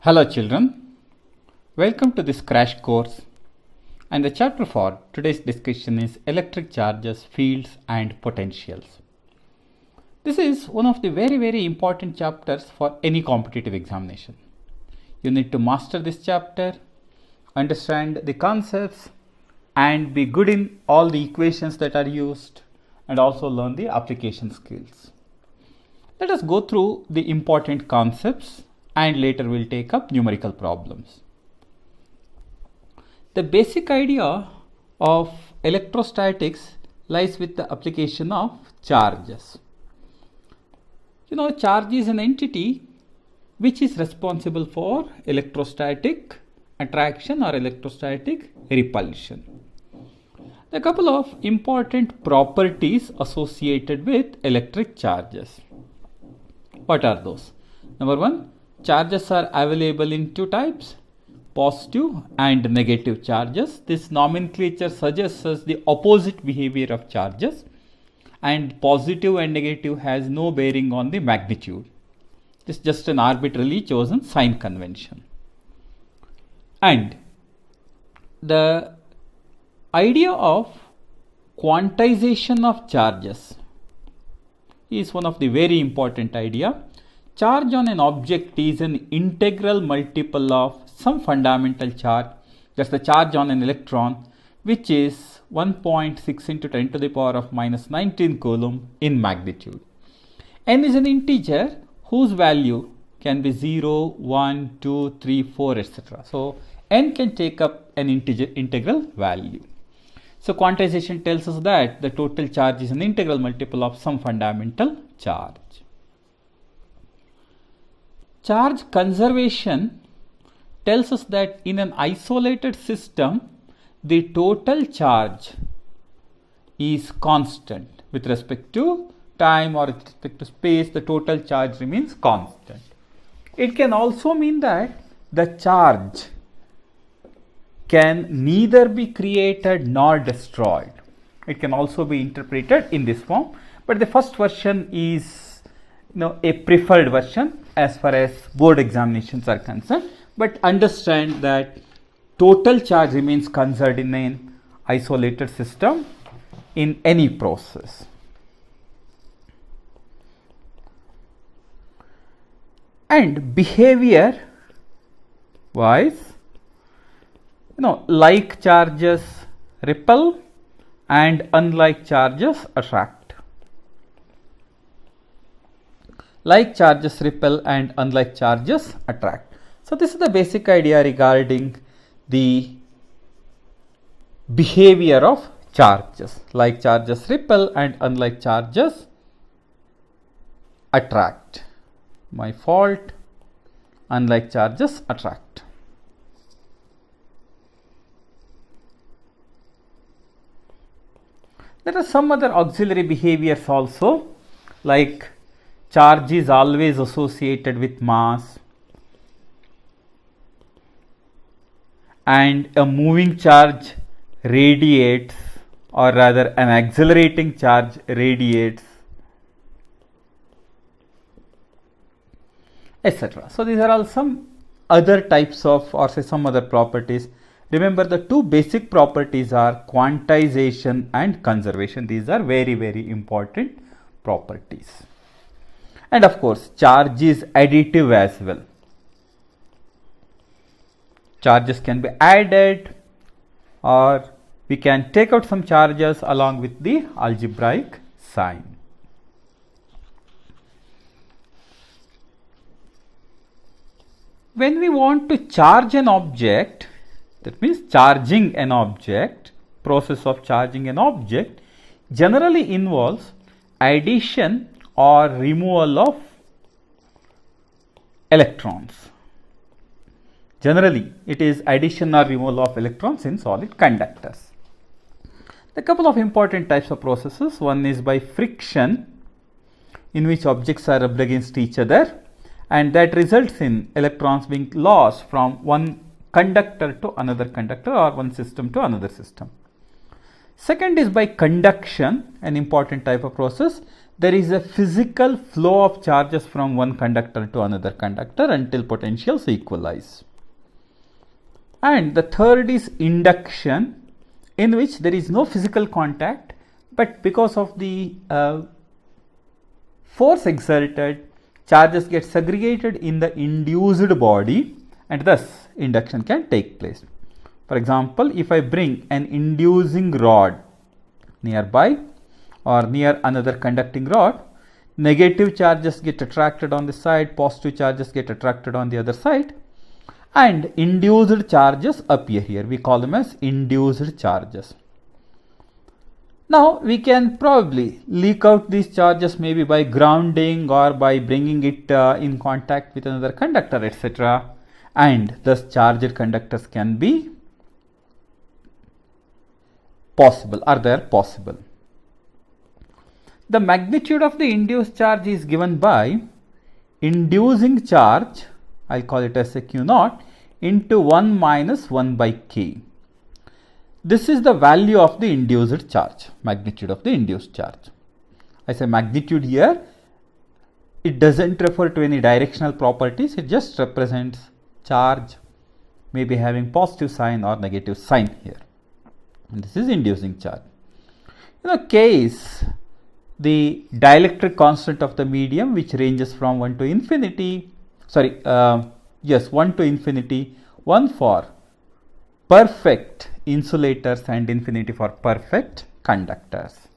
Hello children, welcome to this crash course, and the chapter for today's discussion is electric charges, fields and potentials. This is one of the very important chapters for any competitive examination. You need to master this chapter, understand the concepts and be good in all the equations that are used and also learn the application skills. Let us go through the important concepts and later we'll take up numerical problems. The basic idea of electrostatics lies with the application of charges. Charge is an entity which is responsible for electrostatic attraction or electrostatic repulsion. There are a couple of important properties associated with electric charges. What are those? Number one, charges are available in two types, positive and negative charges. This nomenclature suggests us the opposite behavior of charges, and positive and negative has no bearing on the magnitude. It's just an arbitrarily chosen sign convention. And the idea of quantization of charges is one of the very important idea. Charge on an object is an integral multiple of some fundamental charge, that's the charge on an electron, which is 1.6 into 10 to the power of minus 19 coulomb in magnitude. N is an integer whose value can be 0, 1, 2, 3, 4, etc. So N can take up an integral value. So quantization tells us that the total charge is an integral multiple of some fundamental charge. Charge conservation tells us that in an isolated system, the total charge is constant. With respect to time or with respect to space, the total charge remains constant. It can also mean that the charge can neither be created nor destroyed. It can also be interpreted in this form, but the first version is a preferred version as far as board examinations are concerned. But understand that total charge remains conserved in an isolated system in any process. And behavior wise, like charges repel and unlike charges attract. Like charges repel and unlike charges attract. So this is the basic idea regarding the behavior of charges. Like charges repel and unlike charges attract. My fault. Unlike charges attract. There are some other auxiliary behaviors also, like charge is always associated with mass, and a moving charge radiates, or rather an accelerating charge radiates, etc. So these are all some other types of, or say some other properties. Remember, the two basic properties are quantization and conservation. These are very important properties. And of course, charge is additive as well. Charges can be added, or we can take out some charges along with the algebraic sign. When we want to charge an object, that means charging an object, process of charging an object generally involves addition or removal of electrons. Generally, it is addition or removal of electrons in solid conductors. A couple of important types of processes. One is by friction, in which objects are rubbed against each other, and that results in electrons being lost from one conductor to another conductor or one system to another system. Second is by conduction, an important type of process there is a physical flow of charges from one conductor to another conductor until potentials equalize. And the third is induction, in which there is no physical contact, but because of the force exerted, charges get segregated in the induced body, and thus induction can take place. For example, if I bring an inducing rod nearby or near another conducting rod, negative charges get attracted on the side, positive charges get attracted on the other side, and induced charges appear here. We call them as induced charges. Now we can probably leak out these charges maybe by grounding or by bringing it in contact with another conductor, etc. And thus charged conductors can be possible, or they are possible. The magnitude of the induced charge is given by inducing charge, I'll call it as a Q naught, into 1 minus 1 by K. This is the value of the induced charge, magnitude of the induced charge. I say magnitude here, it doesn't refer to any directional properties, it just represents charge maybe having positive sign or negative sign here. And this is inducing charge. K is the dielectric constant of the medium, which ranges from 1 to infinity, 1 to infinity, 1 for perfect insulators and infinity for perfect conductors.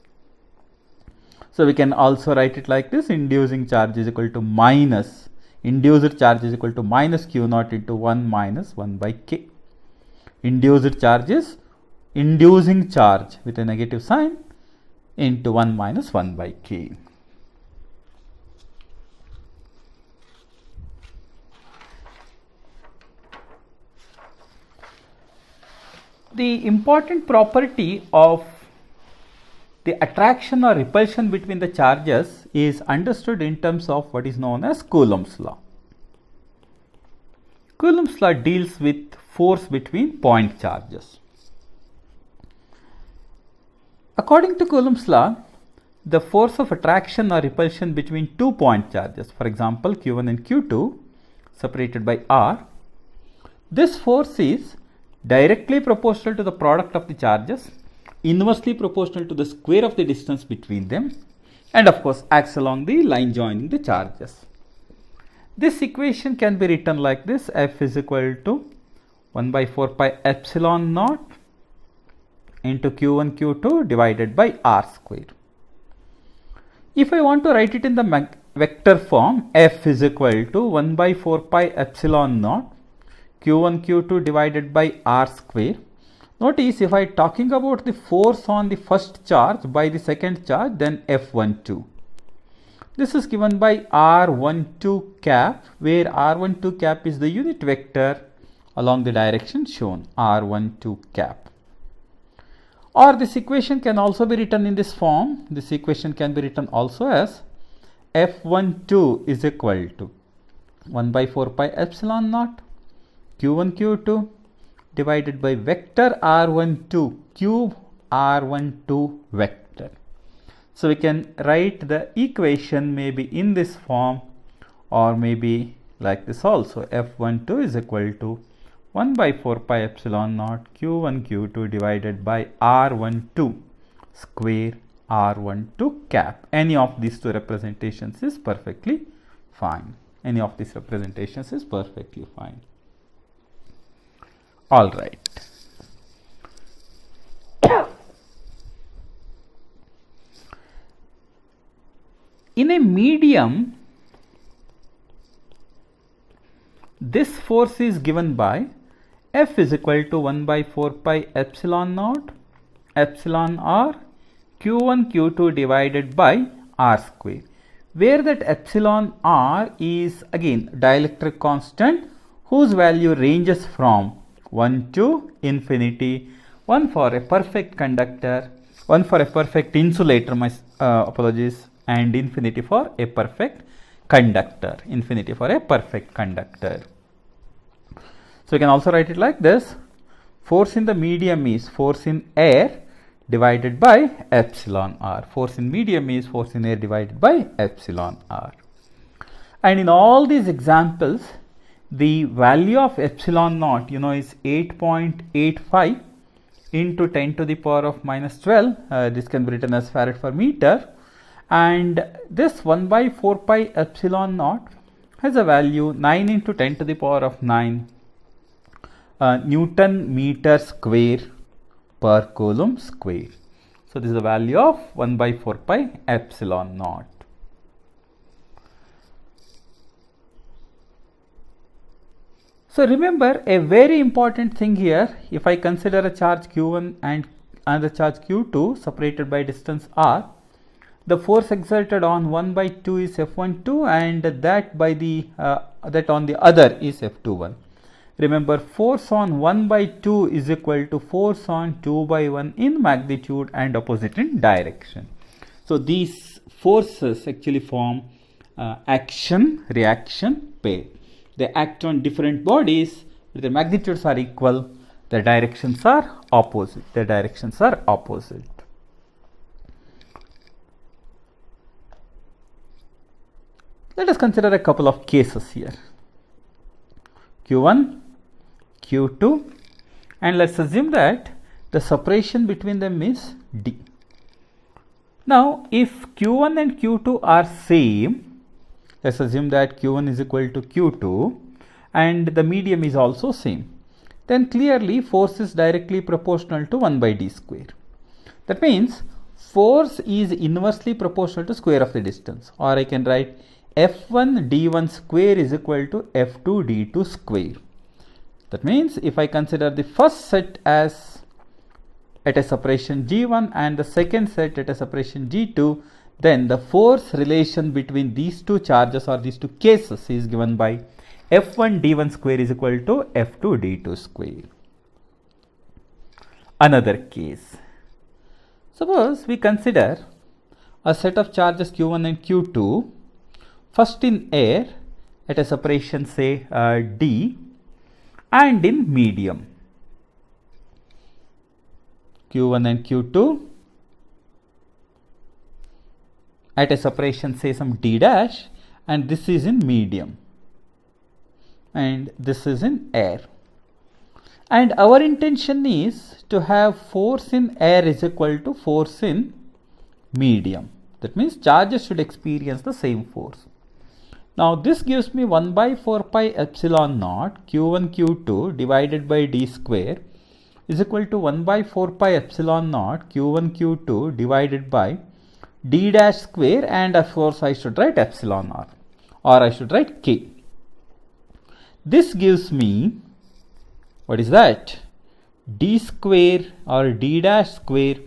So we can also write it like this: inducing charge is equal to minus, induced charge is equal to minus Q naught into 1 minus 1 by K. Induced charge is inducing charge with a negative sign into 1 minus 1 by K. The important property of the attraction or repulsion between the charges is understood in terms of what is known as Coulomb's law. Coulomb's law deals with force between point charges. According to Coulomb's law, the force of attraction or repulsion between two point charges, for example Q1 and Q2, separated by R, this force is directly proportional to the product of the charges, inversely proportional to the square of the distance between them, and of course acts along the line joining the charges. This equation can be written like this: F is equal to 1 by 4 pi epsilon naught into Q1 Q2 divided by R square. If I want to write it in the vector form, F is equal to 1 by 4 pi epsilon naught Q1 Q2 divided by R square. Notice, if I talking about the force on the first charge by the second charge, then F12. This is given by R12 cap, where R12 cap is the unit vector along the direction shown, R12 cap. Or this equation can also be written in this form. This equation can be written also as F12 is equal to 1 by 4 pi epsilon naught Q1 Q2 divided by vector R12 cube R12 vector. So we can write the equation maybe in this form, or maybe like this also: F12 is equal to 1 by 4 pi epsilon naught Q1 Q2 divided by R12 square R12 cap. Any of these two representations is perfectly fine. Any of these representations is perfectly fine. All right. In a medium, this force is given by F is equal to 1 by 4 pi epsilon naught epsilon R Q1 Q2 divided by R square, where that epsilon R is again dielectric constant whose value ranges from 1 to infinity, 1 for a perfect conductor, 1 for a perfect insulator, and infinity for a perfect conductor, infinity for a perfect conductor. So you can also write it like this: force in the medium is force in air divided by epsilon r. Force in medium is force in air divided by epsilon r. And in all these examples, the value of epsilon naught, is 8.85 into 10 to the power of minus 12. This can be written as farad per meter. And this 1 by 4 pi epsilon naught has a value 9 into 10 to the power of 9 Newton meter square per coulomb square. So this is the value of 1 by 4 pi epsilon naught. So remember a very important thing here. If I consider a charge q1 and another charge q2 separated by distance r, the force exerted on 1 by 2 is F12 and that by the that on the other is F21. Remember, force on 1 by 2 is equal to force on 2 by 1 in magnitude and opposite in direction. So these forces actually form action reaction pair. They act on different bodies, but their magnitudes are equal, their directions are opposite. Let us consider a couple of cases here. Q1, Q2, and let's assume that the separation between them is D. Now, if Q1 and Q2 are same, let's assume that Q1 is equal to Q2 and the medium is also same, then clearly force is directly proportional to 1 by d square. That means force is inversely proportional to square of the distance, or I can write F1 d1 square is equal to F2 d2 square. That means if I consider the first set as at a separation G1 and the second set at a separation G2, then the force relation between these two charges or these two cases is given by F1 d1 square is equal to F2 d2 square. Another case. Suppose we consider a set of charges Q1 and Q2, first in air at a separation say D and in medium. Q1 and Q2 at a separation say some D dash, and this is in medium and this is in air. And our intention is to have force in air is equal to force in medium. That means charges should experience the same force. Now this gives me 1 by 4 pi epsilon naught Q1 Q2 divided by d square is equal to 1 by 4 pi epsilon naught Q1 Q2 divided by d dash square, and of course I should write epsilon r, or I should write k. This gives me, what is that? D square or d dash square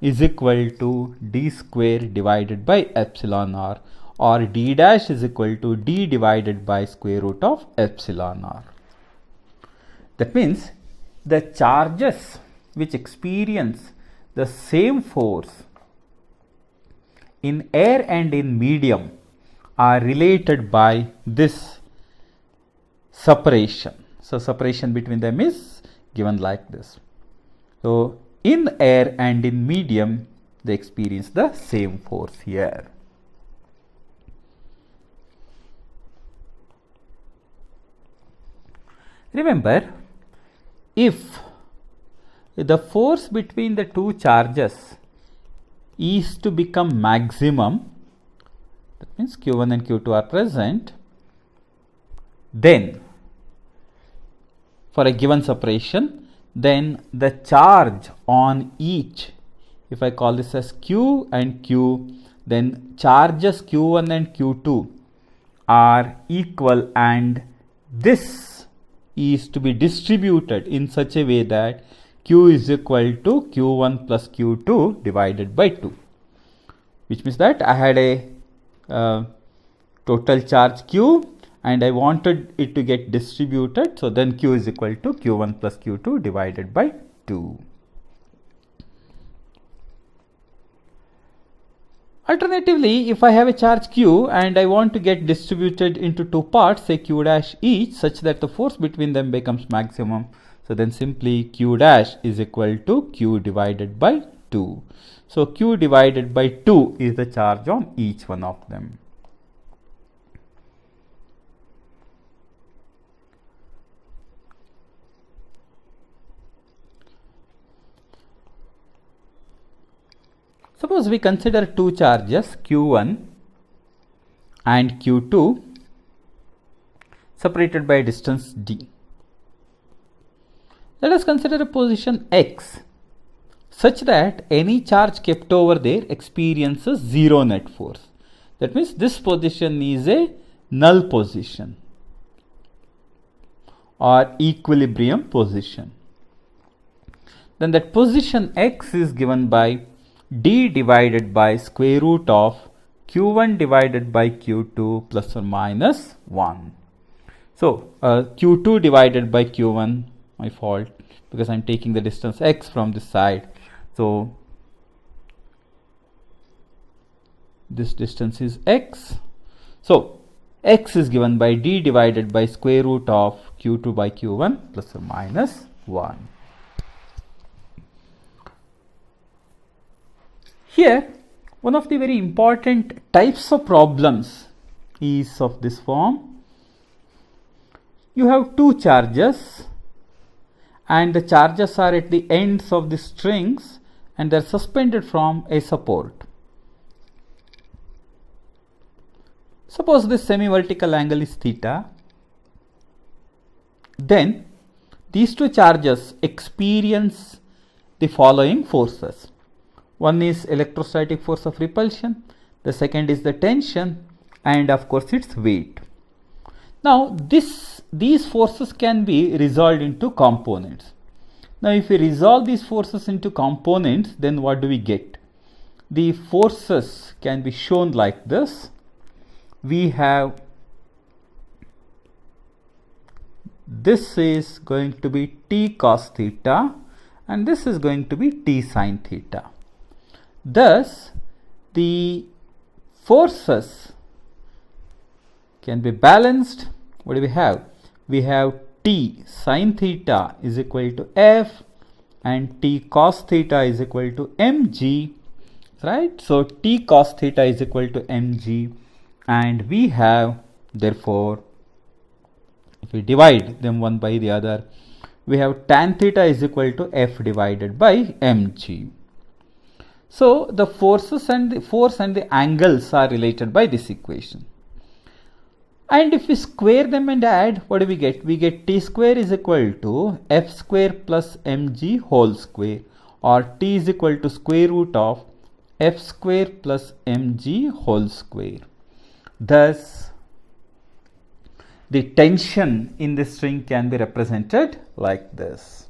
is equal to d square divided by epsilon r, or d dash is equal to d divided by square root of epsilon r. That means the charges which experience the same force in air and in medium are related by this separation. So separation between them is given like this. So in air and in medium they experience the same force here. Remember, if the force between the two charges is to become maximum, that means Q1 and Q2 are present, then for a given separation, then the charge on each, if I call this as Q and Q, then charges Q1 and Q2 are equal, and this is to be distributed in such a way that Q is equal to Q1 plus Q2 divided by 2, which means that I had a total charge Q and I wanted it to get distributed, so then Q is equal to Q1 plus Q2 divided by 2. Alternatively, if I have a charge Q and I want to get distributed into two parts, say Q dash each, such that the force between them becomes maximum, so then simply Q dash is equal to Q divided by 2. So Q divided by 2 is the charge on each one of them. Suppose we consider two charges Q1 and Q2 separated by a distance d. Let us consider a position x such that any charge kept over there experiences zero net force. That means this position is a null position or equilibrium position. Then that position x is given by d divided by square root of q1 divided by q2 plus or minus 1. So q2 divided by q1, my fault because I am taking the distance x from this side. So this distance is x. So x is given by d divided by square root of q2 by q1 plus or minus 1. Here, one of the very important types of problems is of this form. You have two charges and the charges are at the ends of the strings and they are suspended from a support. Suppose this semi-vertical angle is theta. Then these two charges experience the following forces. One is electrostatic force of repulsion, the second is the tension, and of course its weight. Now these forces can be resolved into components. Now if we resolve these forces into components, then what do we get? The forces can be shown like this. We have, this is going to be t cos theta and this is going to be t sin theta. Thus, the forces can be balanced. What do we have? We have t sin theta is equal to F and t cos theta is equal to mg, right? So, t cos theta is equal to mg and we have, therefore, if we divide them one by the other, we have tan theta is equal to F divided by mg. So, the forces and the angles are related by this equation. And if we square them and add, what do we get? We get t square is equal to f square plus mg whole square, or t is equal to square root of f square plus mg whole square. Thus, the tension in the string can be represented like this.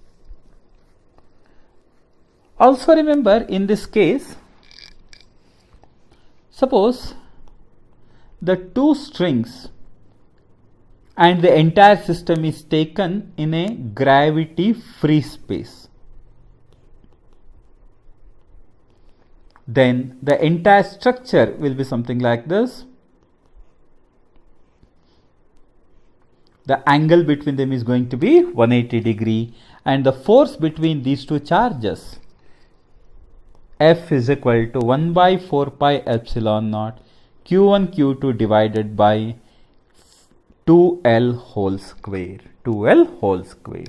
Also remember, in this case, suppose the two strings and the entire system is taken in a gravity free space. Then the entire structure will be something like this. The angle between them is going to be 180 degree and the force between these two charges F is equal to 1 by 4 pi epsilon naught q1 q2 divided by 2L whole square, 2L whole square.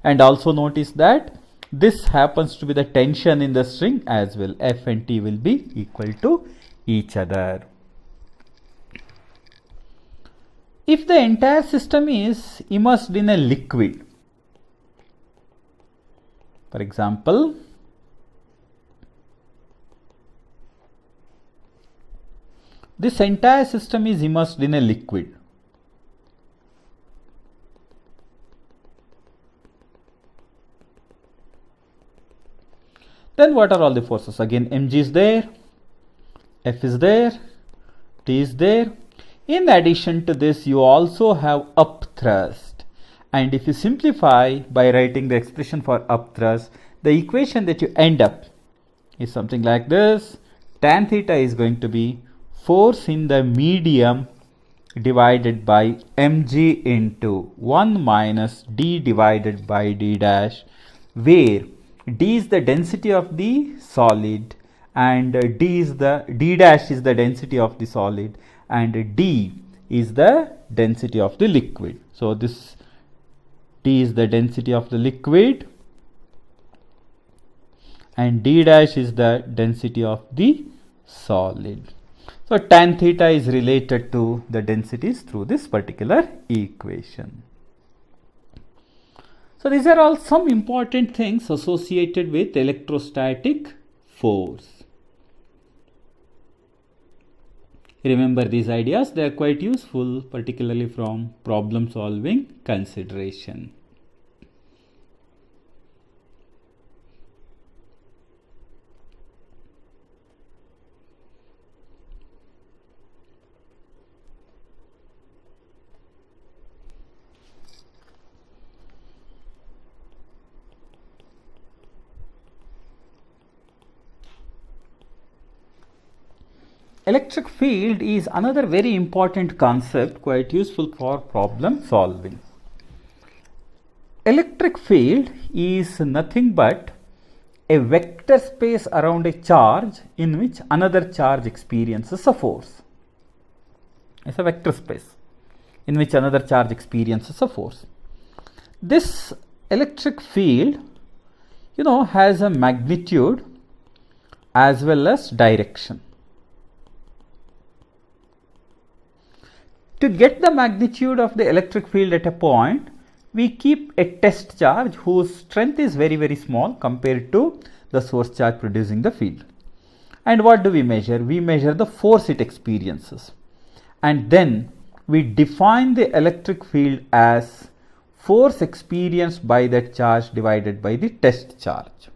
And also notice that this happens to be the tension in the string as well. F and T will be equal to each other. If the entire system is immersed in a liquid, for example, this entire system is immersed in a liquid. Then what are all the forces? Again, mg is there, F is there, T is there. In addition to this, you also have upthrust. And if you simplify by writing the expression for upthrust, the equation that you end up is something like this. Tan theta is going to be force in the medium divided by mg into 1 minus d divided by d dash, where D is the density of the solid, and D dash is the density of the solid, and D is the density of the liquid. So this D is the density of the liquid, and D dash is the density of the solid. So tan theta is related to the densities through this particular equation. So these are all some important things associated with electrostatic force. Remember these ideas, they are quite useful, particularly from problem solving consideration. Electric field is another very important concept, quite useful for problem solving. Electric field is nothing but a vector space around a charge in which another charge experiences a force. It's a vector space in which another charge experiences a force. This electric field, has a magnitude as well as direction. To get the magnitude of the electric field at a point, we keep a test charge whose strength is very, very small compared to the source charge producing the field. And what do we measure? We measure the force it experiences. And then we define the electric field as force experienced by that charge divided by the test charge.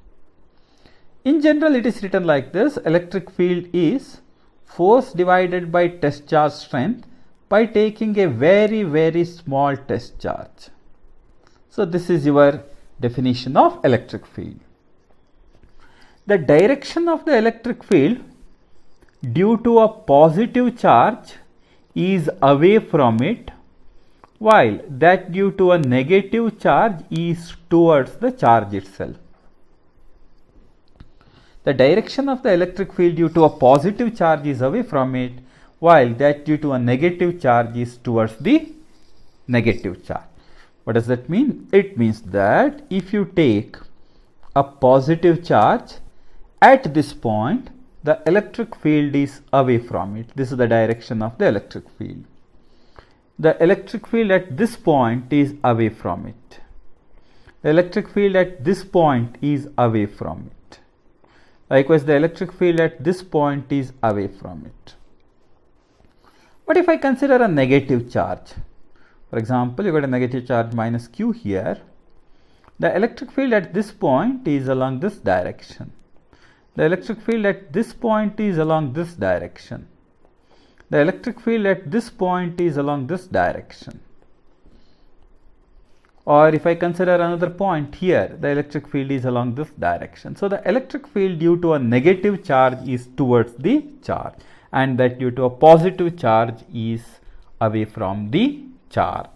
In general, it is written like this: electric field is force divided by test charge strength by taking a very, very small test charge. So this is your definition of electric field. The direction of the electric field due to a positive charge is away from it, while that due to a negative charge is towards the charge itself. The direction of the electric field due to a positive charge is away from it, while that due to a negative charge is towards the negative charge. What does that mean? It means that if you take a positive charge at this point, the electric field is away from it. This is the direction of the electric field. The electric field at this point is away from it. The electric field at this point is away from it. Likewise, the electric field at this point is away from it. What if I consider a negative charge? For example, you got a negative charge minus q here. The electric field at this point is along this direction. The electric field at this point is along this direction. The electric field at this point is along this direction. Or if I consider another point here, the electric field is along this direction. So the electric field due to a negative charge is towards the charge, and that due to a positive charge is away from the charge.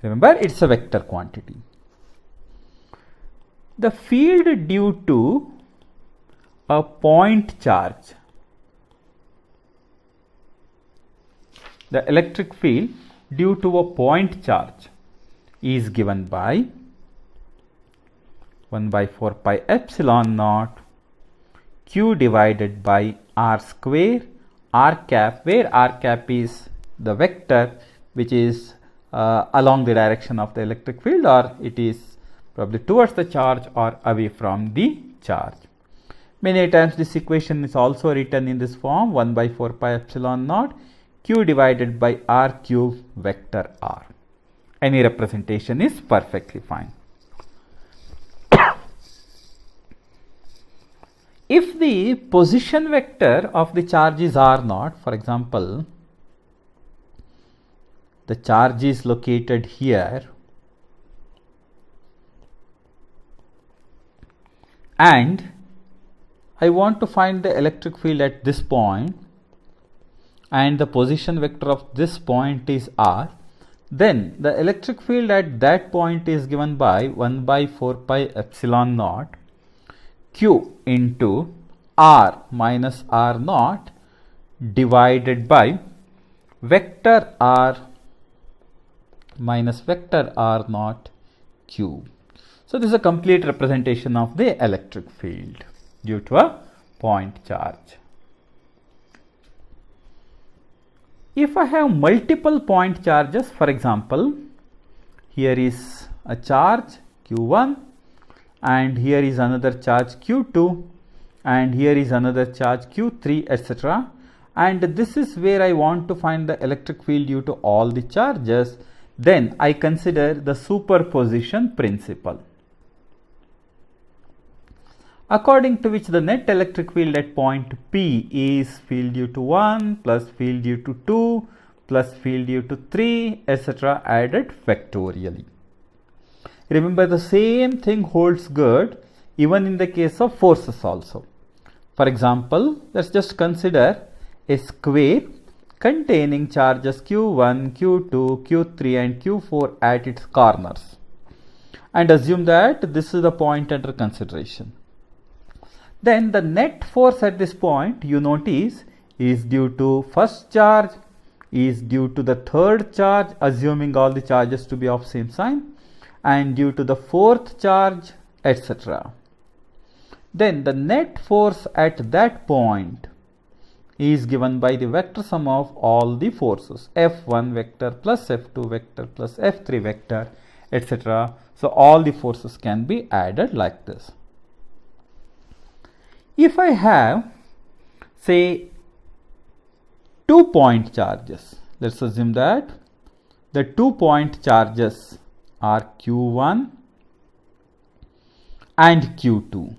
Remember, it's a vector quantity. The field due to a point charge, the electric field due to a point charge is given by 1 by 4 pi epsilon naught q divided by r square r cap, where r cap is the vector which is along the direction of the electric field, or it is probably towards the charge or away from the charge. Many times this equation is also written in this form: 1 by 4 pi epsilon naught q divided by r cube vector r. Any representation is perfectly fine. If the position vector of the charge is r naught, for example, the charge is located here and I want to find the electric field at this point, and the position vector of this point is r, then the electric field at that point is given by 1 by 4 pi epsilon naught Q into R minus R naught divided by vector R minus vector R naught Q. So this is a complete representation of the electric field due to a point charge. If I have multiple point charges, for example, here is a charge Q1 and here is another charge Q2 and here is another charge Q3, etc. And this is where I want to find the electric field due to all the charges, then I consider the superposition principle, according to which the net electric field at point P is field due to 1 plus field due to 2 plus field due to 3, etc. added factorially. Remember, the same thing holds good even in the case of forces also. For example, let's just consider a square containing charges Q1, Q2, Q3 and Q4 at its corners, and assume that this is the point under consideration. Then the net force at this point, you notice, is due to first charge, is due to the third charge, assuming all the charges to be of same sign, and due to the fourth charge, etc. Then the net force at that point is given by the vector sum of all the forces, F1 vector plus F2 vector plus F3 vector, etc. So all the forces can be added like this. If I have, say, 2 point charges, let's assume that the 2 point charges are Q1 and Q2,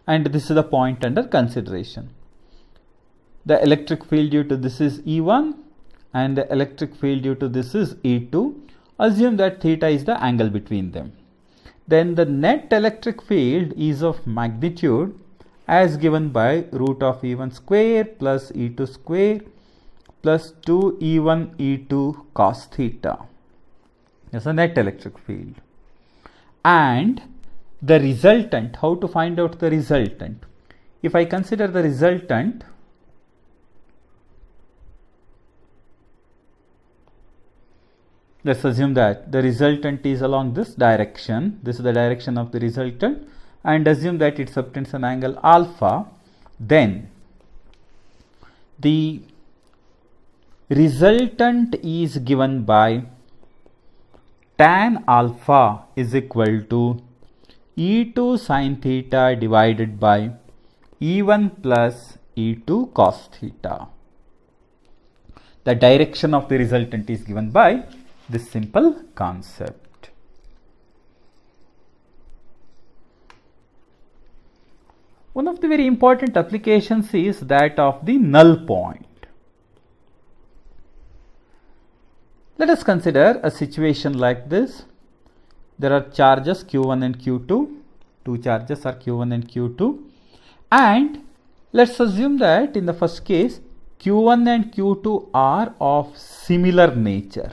and this is the point under consideration. The electric field due to this is E1 and the electric field due to this is E2. Assume that theta is the angle between them. Then the net electric field is of magnitude as given by root of E1 square plus E2 square plus 2 E1 E2 cos theta. That's the net electric field. And the resultant, how to find out the resultant? If I consider the resultant, let's assume that the resultant is along this direction. This is the direction of the resultant, and assume that it subtends an angle alpha. Then the resultant is given by tan alpha is equal to E2 sin theta divided by E1 plus E2 cos theta. The direction of the resultant is given by this simple concept. One of the very important applications is that of the null point. Let us consider a situation like this. There are charges Q1 and Q2. Two charges are Q1 and Q2. And let's assume that in the first case, Q1 and Q2 are of similar nature.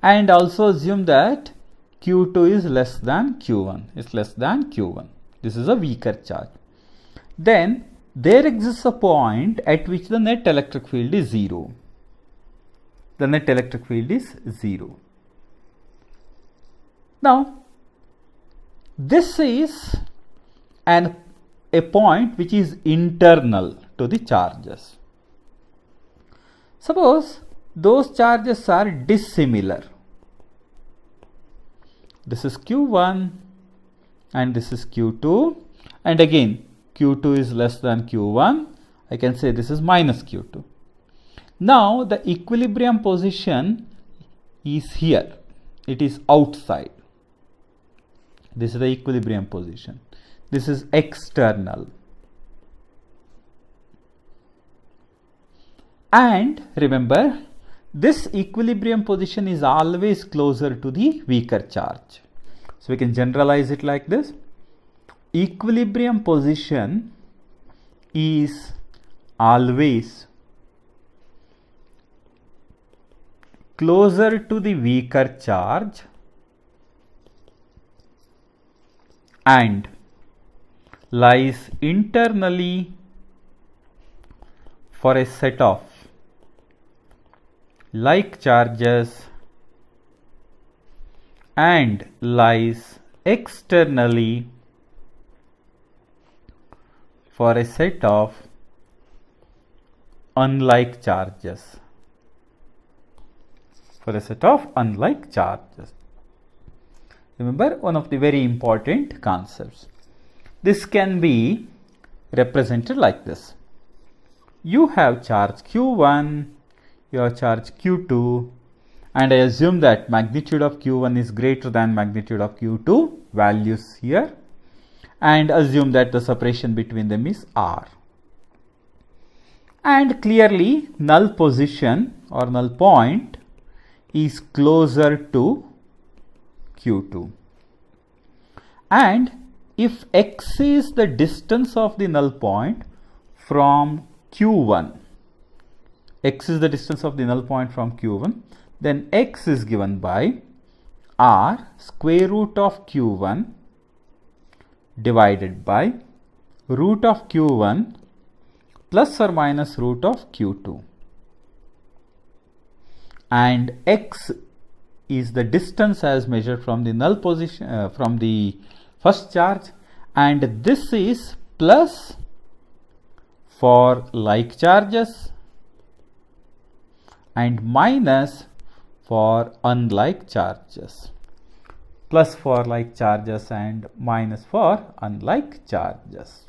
And also assume that Q2 is less than Q1. It's less than Q1. This is a weaker charge. Then there exists a point at which the net electric field is 0. The net electric field is 0. Now, this is a point which is internal to the charges. Suppose those charges are dissimilar. This is Q1 and this is Q2, and again Q2 is less than Q1. I can say this is minus Q2. Now the equilibrium position is here. It is outside. This is the equilibrium position. This is external. And remember, this equilibrium position is always closer to the weaker charge. So we can generalize it like this. Equilibrium position is always closer to the weaker charge and lies internally for a set of like charges and lies externally for a set of unlike charges. Remember, one of the very important concepts. This can be represented like this. You have charge Q1, you have charge Q2, and I assume that magnitude of Q1 is greater than magnitude of Q2, values here, and assume that the separation between them is R. And clearly null position or null point is closer to Q2. And if x is the distance of the null point from Q1, then x is given by R square root of Q1 divided by root of Q1 plus or minus root of Q2. And x is the distance as measured from the null position from the first charge, and this is plus for like charges and minus for unlike charges. Plus for like charges and minus for unlike charges.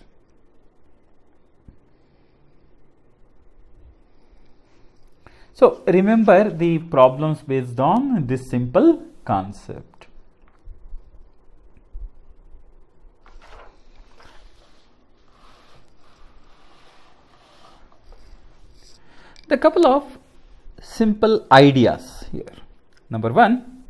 So remember the problems based on this simple concept. The couple of simple ideas here. Number one,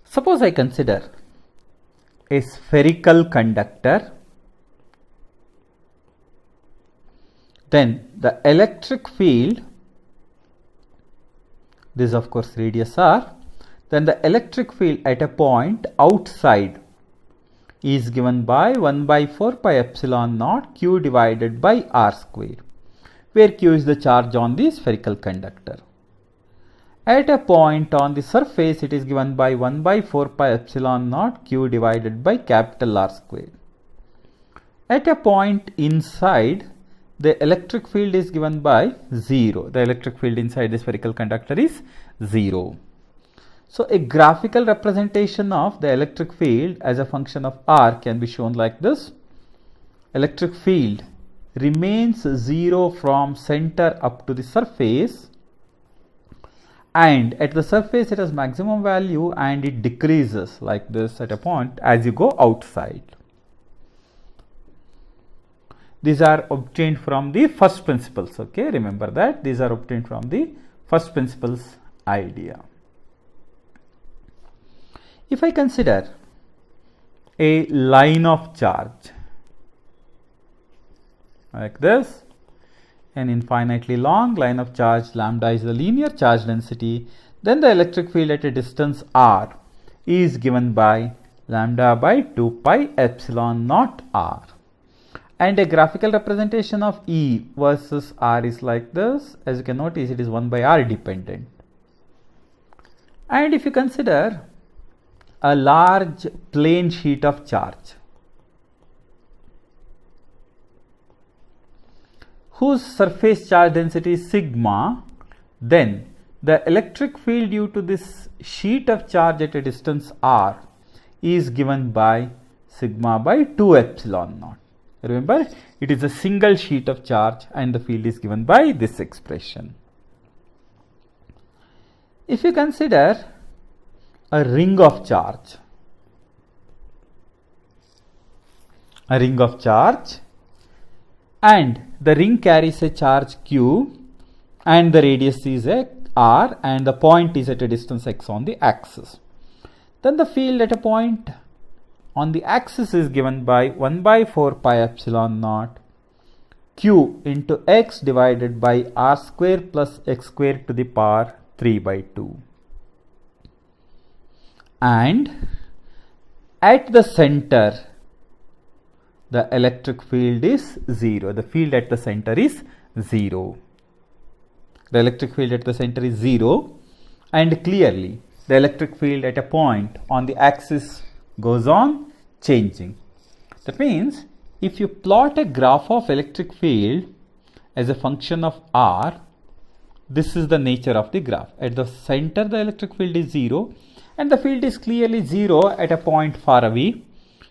suppose I consider a spherical conductor, then the electric field, this is of course radius r, then the electric field at a point outside is given by 1 by 4 pi epsilon naught q divided by r square, where q is the charge on the spherical conductor. At a point on the surface, it is given by 1 by 4 pi epsilon naught q divided by capital R square. At a point inside, the electric field is given by 0. The electric field inside the spherical conductor is 0. So a graphical representation of the electric field as a function of R can be shown like this. Electric field remains 0 from center up to the surface, and at the surface it has maximum value and it decreases like this at a point as you go outside. These are obtained from the first principles, okay? Remember that these are obtained from the first principles idea. If I consider a line of charge like this, an infinitely long line of charge, lambda is the linear charge density, then the electric field at a distance r is given by lambda by 2 pi epsilon naught r. And a graphical representation of E versus R is like this. As you can notice, it is 1 by R dependent. And if you consider a large plane sheet of charge whose surface charge density is sigma, then the electric field due to this sheet of charge at a distance r is given by sigma by 2 epsilon naught. Remember, it is a single sheet of charge and the field is given by this expression. If you consider a ring of charge, and the ring carries a charge q and the radius is a r and the point is at a distance x on the axis, then the field at a point on the axis is given by 1 by 4 pi epsilon naught q into x divided by r square plus x square to the power 3 by 2. And at the center, the electric field is 0. The field at the center is 0. The electric field at the center is 0, and clearly the electric field at a point on the axis goes on changing. That means if you plot a graph of electric field as a function of r, this is the nature of the graph. At the center the electric field is 0, and the field is clearly 0 at a point far away.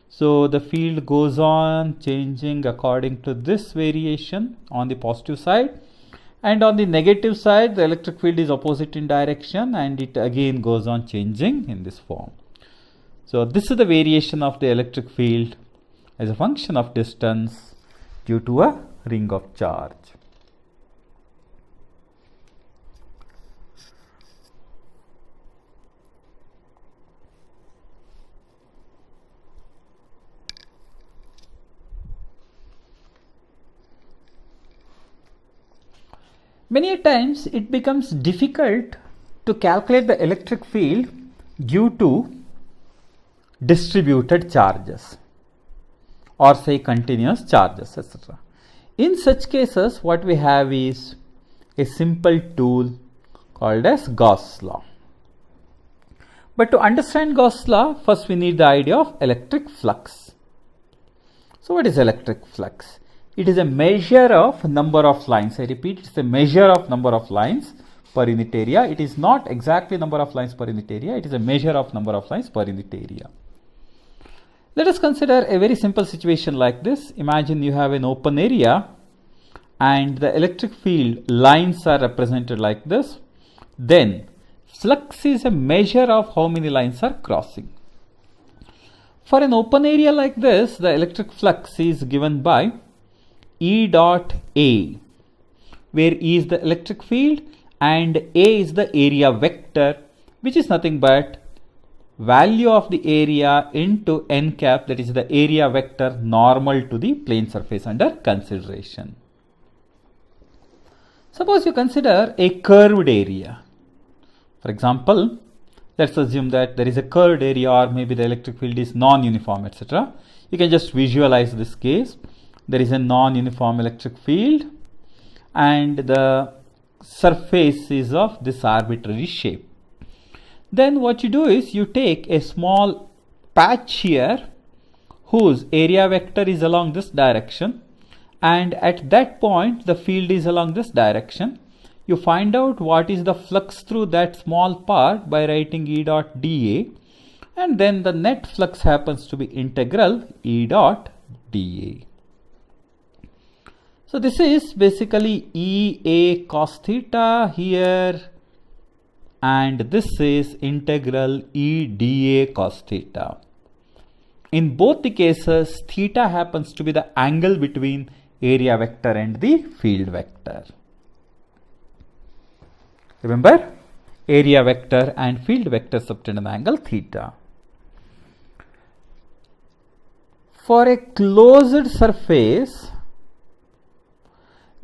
So the field goes on changing according to this variation on the positive side, and on the negative side the electric field is opposite in direction and it again goes on changing in this form. So this is the variation of the electric field as a function of distance due to a ring of charge. Many a times it becomes difficult to calculate the electric field due to distributed charges or say continuous charges, etc. In such cases, what we have is a simple tool called as Gauss law. But to understand Gauss law, first we need the idea of electric flux. So what is electric flux? It is a measure of number of lines. I repeat, it is a measure of number of lines per unit area. It is not exactly number of lines per unit area. It is a measure of number of lines per unit area. Let us consider a very simple situation like this. Imagine you have an open area and the electric field lines are represented like this. Then flux is a measure of how many lines are crossing. For an open area like this, the electric flux is given by E dot A, where E is the electric field and A is the area vector, which is nothing but value of the area into n cap, that is the area vector normal to the plane surface under consideration. Suppose you consider a curved area. For example, let's assume that there is a curved area, or maybe the electric field is non-uniform, etc. You can just visualize this case. There is a non-uniform electric field and the surface is of this arbitrary shape. Then what you do is you take a small patch here whose area vector is along this direction, and at that point the field is along this direction. You find out what is the flux through that small part by writing E dot dA, and then the net flux happens to be integral E dot dA. So this is basically EA cos theta here, and this is integral E dA cos theta. In both the cases, theta happens to be the angle between area vector and the field vector. Remember, area vector and field vector subtend an angle theta. For a closed surface,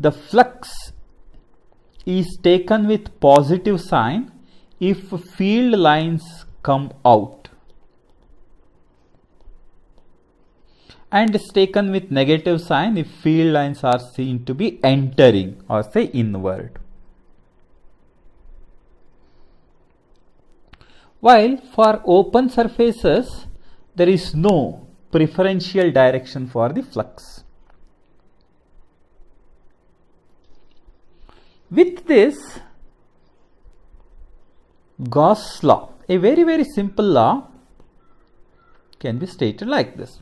the flux is taken with positive sign if field lines come out, and is taken with negative sign if field lines are seen to be entering or say inward. While for open surfaces, there is no preferential direction for the flux. With this, Gauss law, a very simple law, can be stated like this.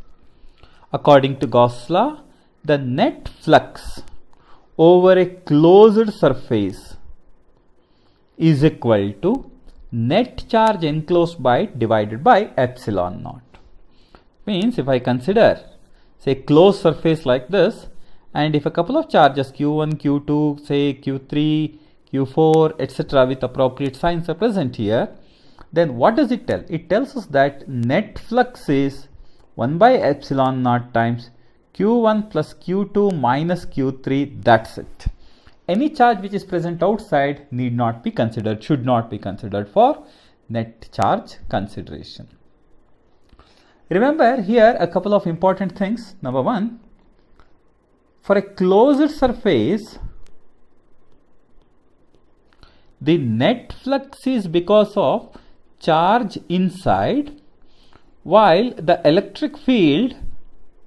According to Gauss law, the net flux over a closed surface is equal to net charge enclosed by it divided by epsilon naught. Means if I consider say closed surface like this, and if a couple of charges q1, q2, say q3, q4, etc. with appropriate signs are present here, then what does it tell? It tells us that net flux is 1 by epsilon naught times q1 plus q2 minus q3, that's it. Any charge which is present outside need not be considered, should not be considered for net charge consideration. Remember here a couple of important things. Number one, for a closed surface, the net flux is because of charge inside, while the electric field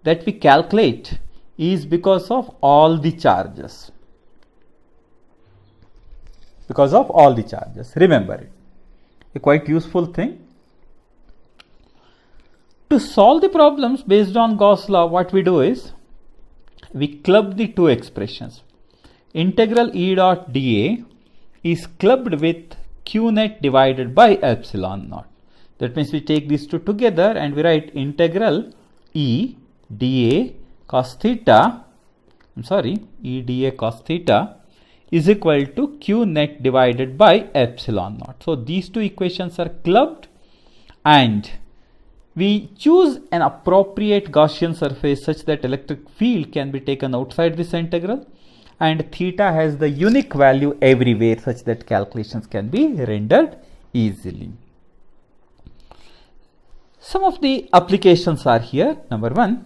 that we calculate is because of all the charges. Because of all the charges. Remember it. A quite useful thing. To solve the problems based on Gauss law, what we do is we club the two expressions. Integral E dot dA is clubbed with Q net divided by epsilon naught. That means we take these two together and we write integral E dA cos theta, E dA cos theta is equal to Q net divided by epsilon naught. So these two equations are clubbed and we choose an appropriate Gaussian surface such that electric field can be taken outside this integral, and theta has the unique value everywhere such that calculations can be rendered easily. Some of the applications are here. Number one,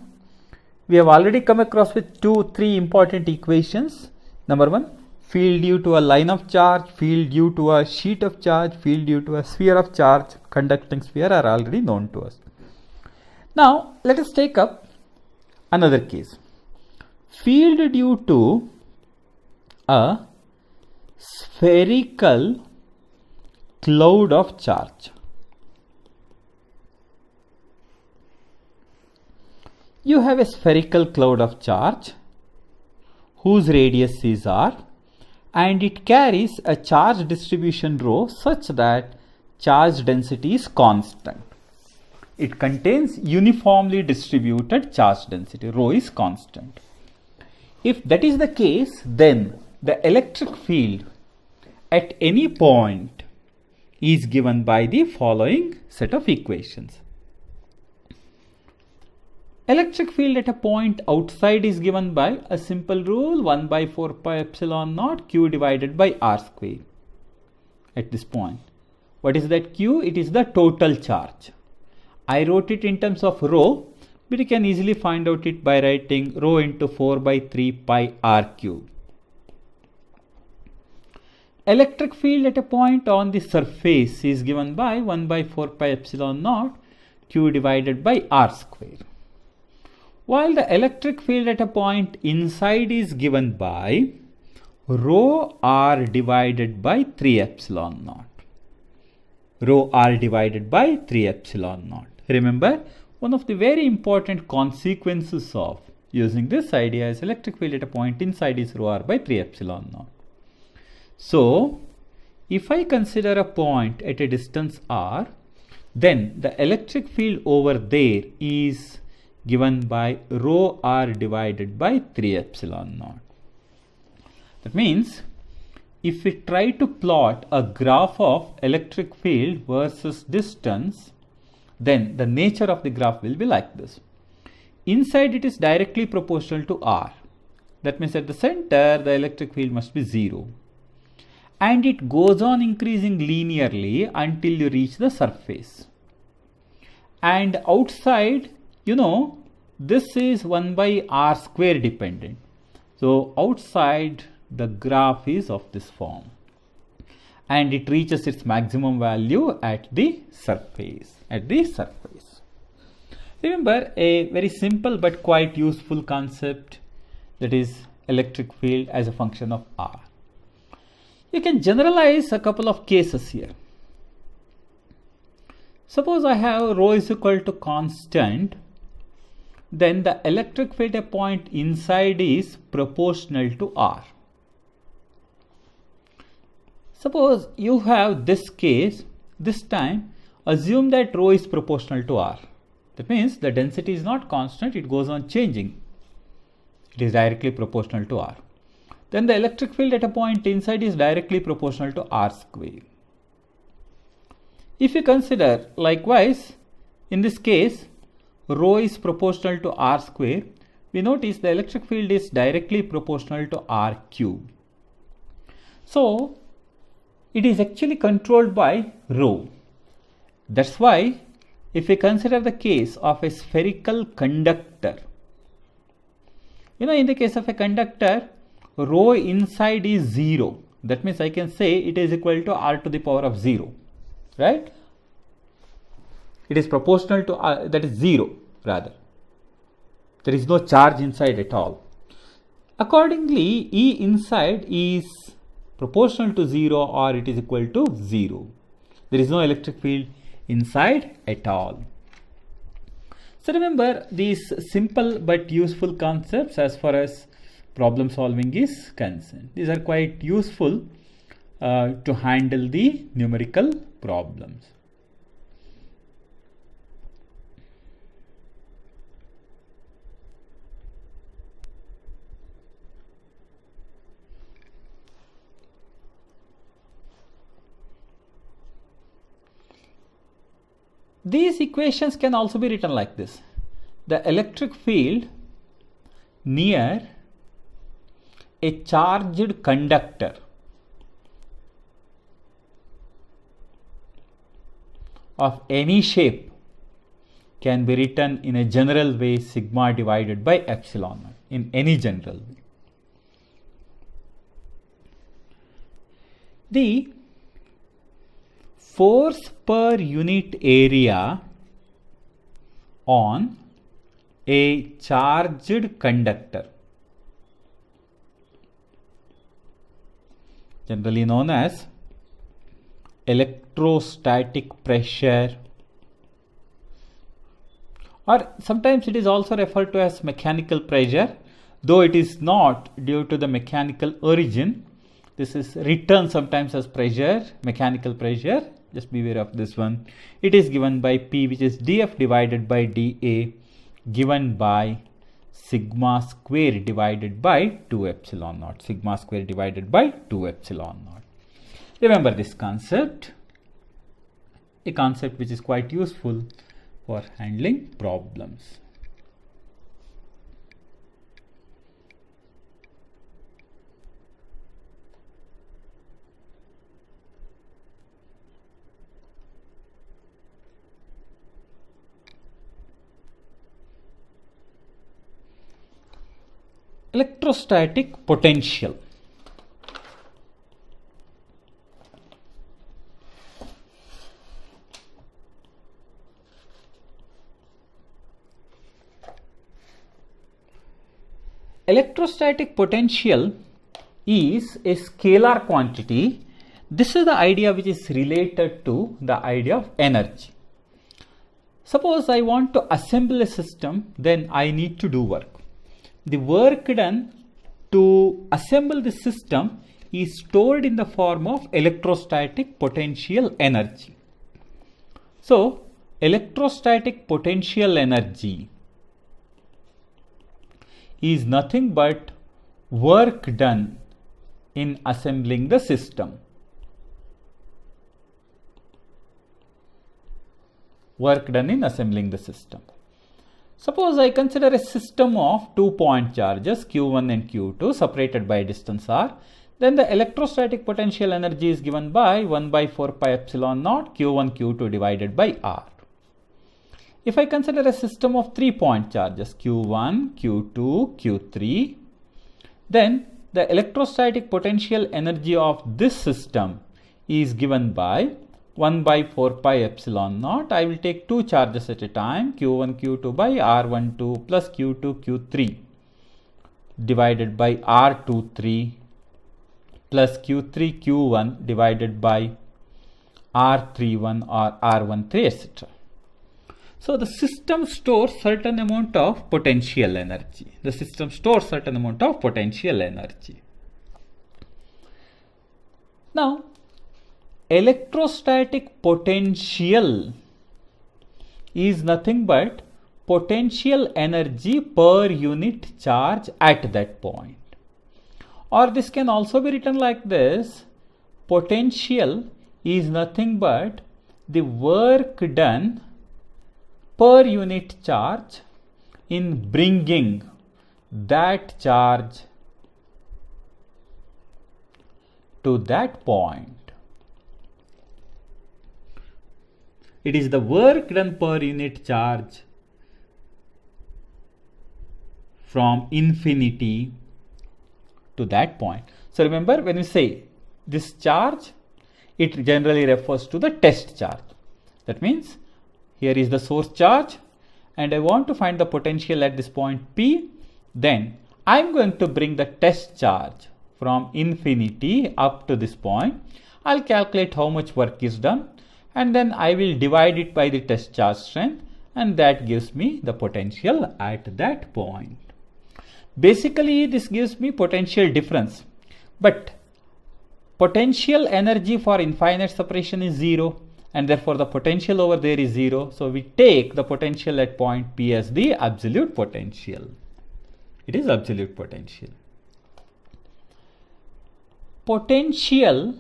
we have already come across with three important equations. Number one, field due to a line of charge, field due to a sheet of charge, field due to a sphere of charge, conducting sphere are already known to us. Now let us take up another case. Field due to a spherical cloud of charge. You have a spherical cloud of charge whose radius is r, and it carries a charge distribution rho such that charge density is constant. It contains uniformly distributed charge density, rho is constant. If that is the case, then the electric field at any point is given by the following set of equations. Electric field at a point outside is given by a simple rule, 1 by 4 pi epsilon naught q divided by r square at this point. What is that q? It is the total charge. I wrote it in terms of rho, but you can easily find out it by writing rho into 4 by 3 pi r cube. Electric field at a point on the surface is given by 1 by 4 pi epsilon naught q divided by r square, while the electric field at a point inside is given by rho r divided by 3 epsilon naught. Rho r divided by 3 epsilon naught. Remember, one of the very important consequences of using this idea is electric field at a point inside is rho r by 3 epsilon naught. So, if I consider a point at a distance r, then the electric field over there is given by rho r divided by 3 epsilon naught. That means, if we try to plot a graph of electric field versus distance, then the nature of the graph will be like this. Inside it is directly proportional to r. That means at the center the electric field must be 0. And it goes on increasing linearly until you reach the surface. And outside, this is 1 by r square dependent. So outside the graph is of this form. And it reaches its maximum value at the surface. Remember a very simple but quite useful concept, that is electric field as a function of r. You can generalize a couple of cases here. Suppose I have rho is equal to constant, then the electric field at a point inside is proportional to r. Suppose you have this case, this time assume that rho is proportional to r. That means the density is not constant, it goes on changing. It is directly proportional to r. Then the electric field at a point inside is directly proportional to r square. If you consider likewise, in this case, rho is proportional to r square, we notice the electric field is directly proportional to r cube. So it is actually controlled by rho. That's why if we consider the case of a spherical conductor, in the case of a conductor, rho inside is 0. That means I can say it is equal to r to the power of 0, right? It is proportional to r, that is 0 rather. There is no charge inside at all. Accordingly, E inside is proportional to 0 or it is equal to 0. There is no electric field inside at all. So remember these simple but useful concepts as far as problem solving is concerned. These are quite useful to handle the numerical problems. These equations can also be written like this. The electric field near a charged conductor of any shape can be written in a general way, sigma divided by epsilon naught, in any general way. The force per unit area on a charged conductor, generally known as electrostatic pressure, or sometimes it is also referred to as mechanical pressure, though it is not due to the mechanical origin. This is written sometimes as pressure, mechanical pressure. Just be aware of this one. It is given by P, which is dF divided by dA, given by sigma square divided by 2 epsilon naught. Sigma square divided by 2 epsilon naught. Remember this concept, a concept which is quite useful for handling problems. Electrostatic potential. Electrostatic potential is a scalar quantity. This is the idea which is related to the idea of energy. Suppose I want to assemble a system, then I need to do work. The work done to assemble the system is stored in the form of electrostatic potential energy. So, electrostatic potential energy is nothing but work done in assembling the system. Work done in assembling the system. Suppose I consider a system of 2 point charges Q1 and Q2 separated by a distance r, then the electrostatic potential energy is given by 1 by 4 pi epsilon naught Q1 Q2 divided by r. If I consider a system of 3 point charges Q1, Q2, Q3, then the electrostatic potential energy of this system is given by 1 by 4 pi epsilon naught. I will take two charges at a time, Q1, Q2 by R12 plus Q2, Q3 divided by R23 plus Q3, Q1 divided by R31 or R13, etc. So the system stores certain amount of potential energy. The system stores certain amount of potential energy. Now, electrostatic potential is nothing but potential energy per unit charge at that point. Or this can also be written like this: potential is nothing but the work done per unit charge in bringing that charge to that point. It is the work done per unit charge from infinity to that point. So remember, when we say this charge, it generally refers to the test charge. That means here is the source charge and I want to find the potential at this point P. Then I am going to bring the test charge from infinity up to this point. I'll calculate how much work is done and then I will divide it by the test charge strength, and that gives me the potential at that point. Basically, this gives me potential difference, but potential energy for infinite separation is 0 and therefore the potential over there is 0. So we take the potential at point P as the absolute potential. It is absolute potential. Potential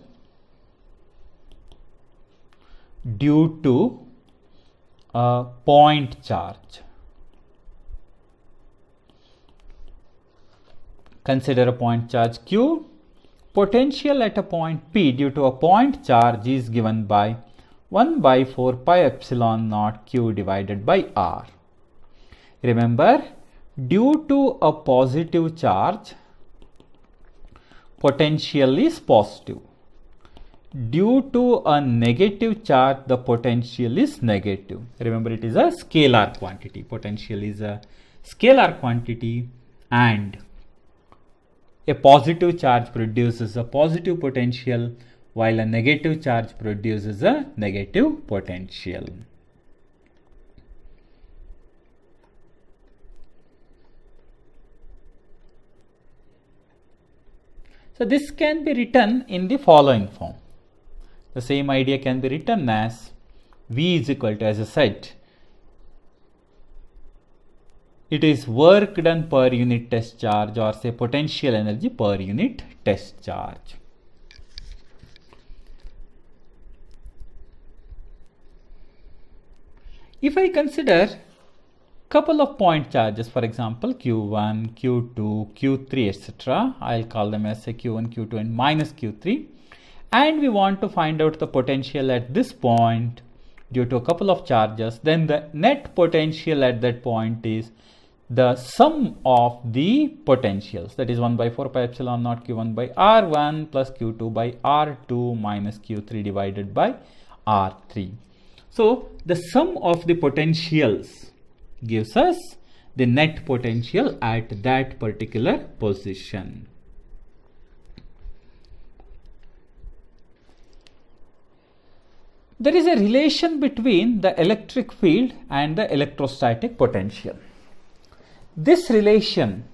due to a point charge. Consider a point charge Q. Potential at a point P due to a point charge is given by 1 by 4 pi epsilon naught Q divided by R. Remember, due to a positive charge, potential is positive. Due to a negative charge, the potential is negative. Remember, it is a scalar quantity. Potential is a scalar quantity, and a positive charge produces a positive potential while a negative charge produces a negative potential. So this can be written in the following form. The same idea can be written as V is equal to, as I said, it is work done per unit test charge, or say potential energy per unit test charge. If I consider couple of point charges, for example Q1, Q2, Q3, etc., I'll call them as say Q1, Q2 and minus Q3, and we want to find out the potential at this point due to a couple of charges, then the net potential at that point is the sum of the potentials, that is 1 by 4 pi epsilon naught Q1 by R1 plus Q2 by R2 minus Q3 divided by R3. So the sum of the potentials gives us the net potential at that particular position. There is a relation between the electric field and the electrostatic potential. This relation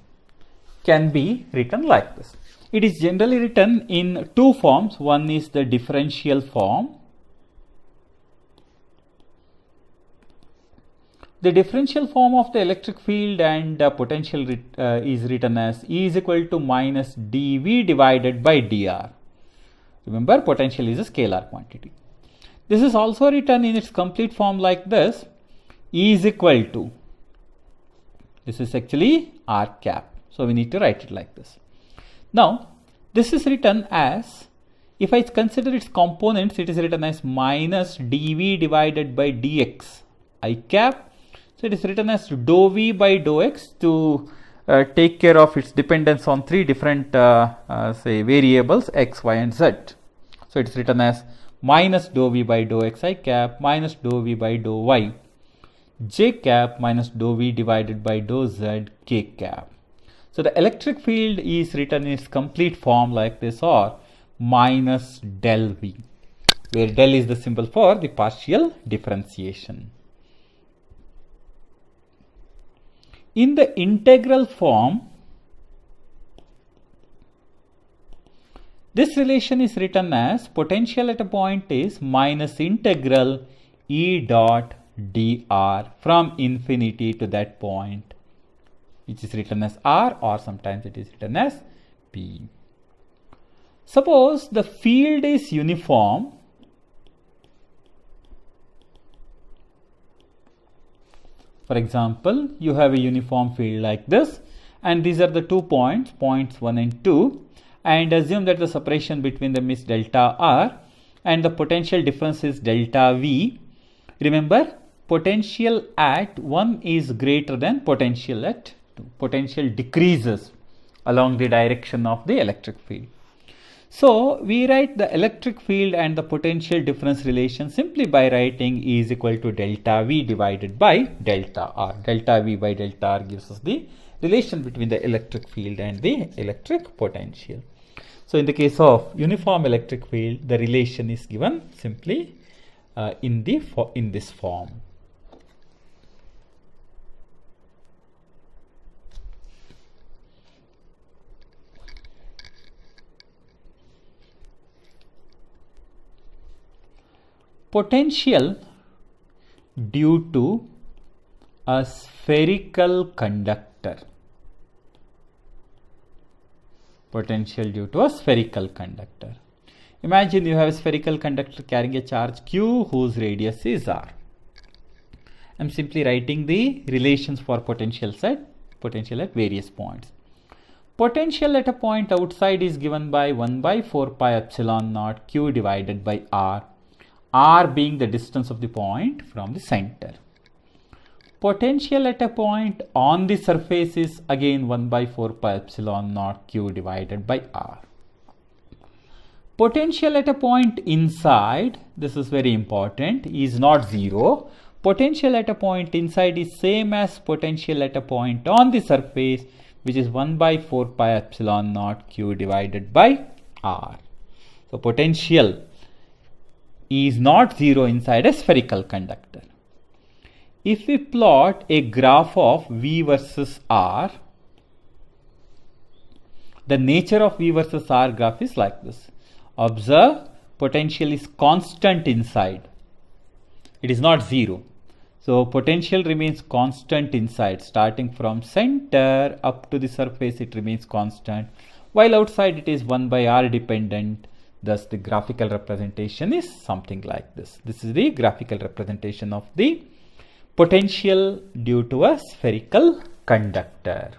can be written like this. It is generally written in two forms. One is the differential form. The differential form of the electric field and potential is written as E is equal to minus dV divided by dr. Remember, potential is a scalar quantity. This is also written in its complete form like this. E is equal to, this is actually r cap. So we need to write it like this. Now, this is written as, if I consider its components, it is written as minus dV divided by dx I cap. So it is written as dou v by dou x to take care of its dependence on three different say variables x, y and z. So it is written as minus dou v by dou x I cap minus dou v by dou y j cap minus dou v divided by dou z k cap. So the electric field is written in its complete form like this, or minus del v, where del is the symbol for the partial differentiation. In the integral form, this relation is written as potential at a point is minus integral E dot dr from infinity to that point, which is written as R, or sometimes it is written as P. Suppose the field is uniform For example, you have a uniform field like this, and these are the 2 points, points 1 and 2, and assume that the separation between them is delta r and the potential difference is delta V. Remember, potential at 1 is greater than potential at 2. Potential decreases along the direction of the electric field. So we write the electric field and the potential difference relation simply by writing E is equal to delta V divided by delta R. Delta V by delta R gives us the relation between the electric field and the electric potential. So in the case of uniform electric field, the relation is given simply in this form. Potential due to a spherical conductor. Potential due to a spherical conductor. Imagine you have a spherical conductor carrying a charge q whose radius is r. I am simply writing the relations for potential at various points. Potential at a point outside is given by 1 by 4 pi epsilon naught q divided by r being the distance of the point from the center. Potential at a point on the surface is again 1 by 4 pi epsilon naught q divided by r. Potential at a point inside, this is very important, is not zero. Potential at a point inside is same as potential at a point on the surface, which is 1 by 4 pi epsilon naught q divided by r. So potential is not zero inside a spherical conductor. If we plot a graph of V versus R, the nature of V versus R graph is like this. Observe, potential is constant inside. It is not zero. So potential remains constant inside. Starting from center up to the surface, it remains constant. While outside, it is 1 by R dependent. Thus, the graphical representation is something like this. This is the graphical representation of the potential due to a spherical conductor.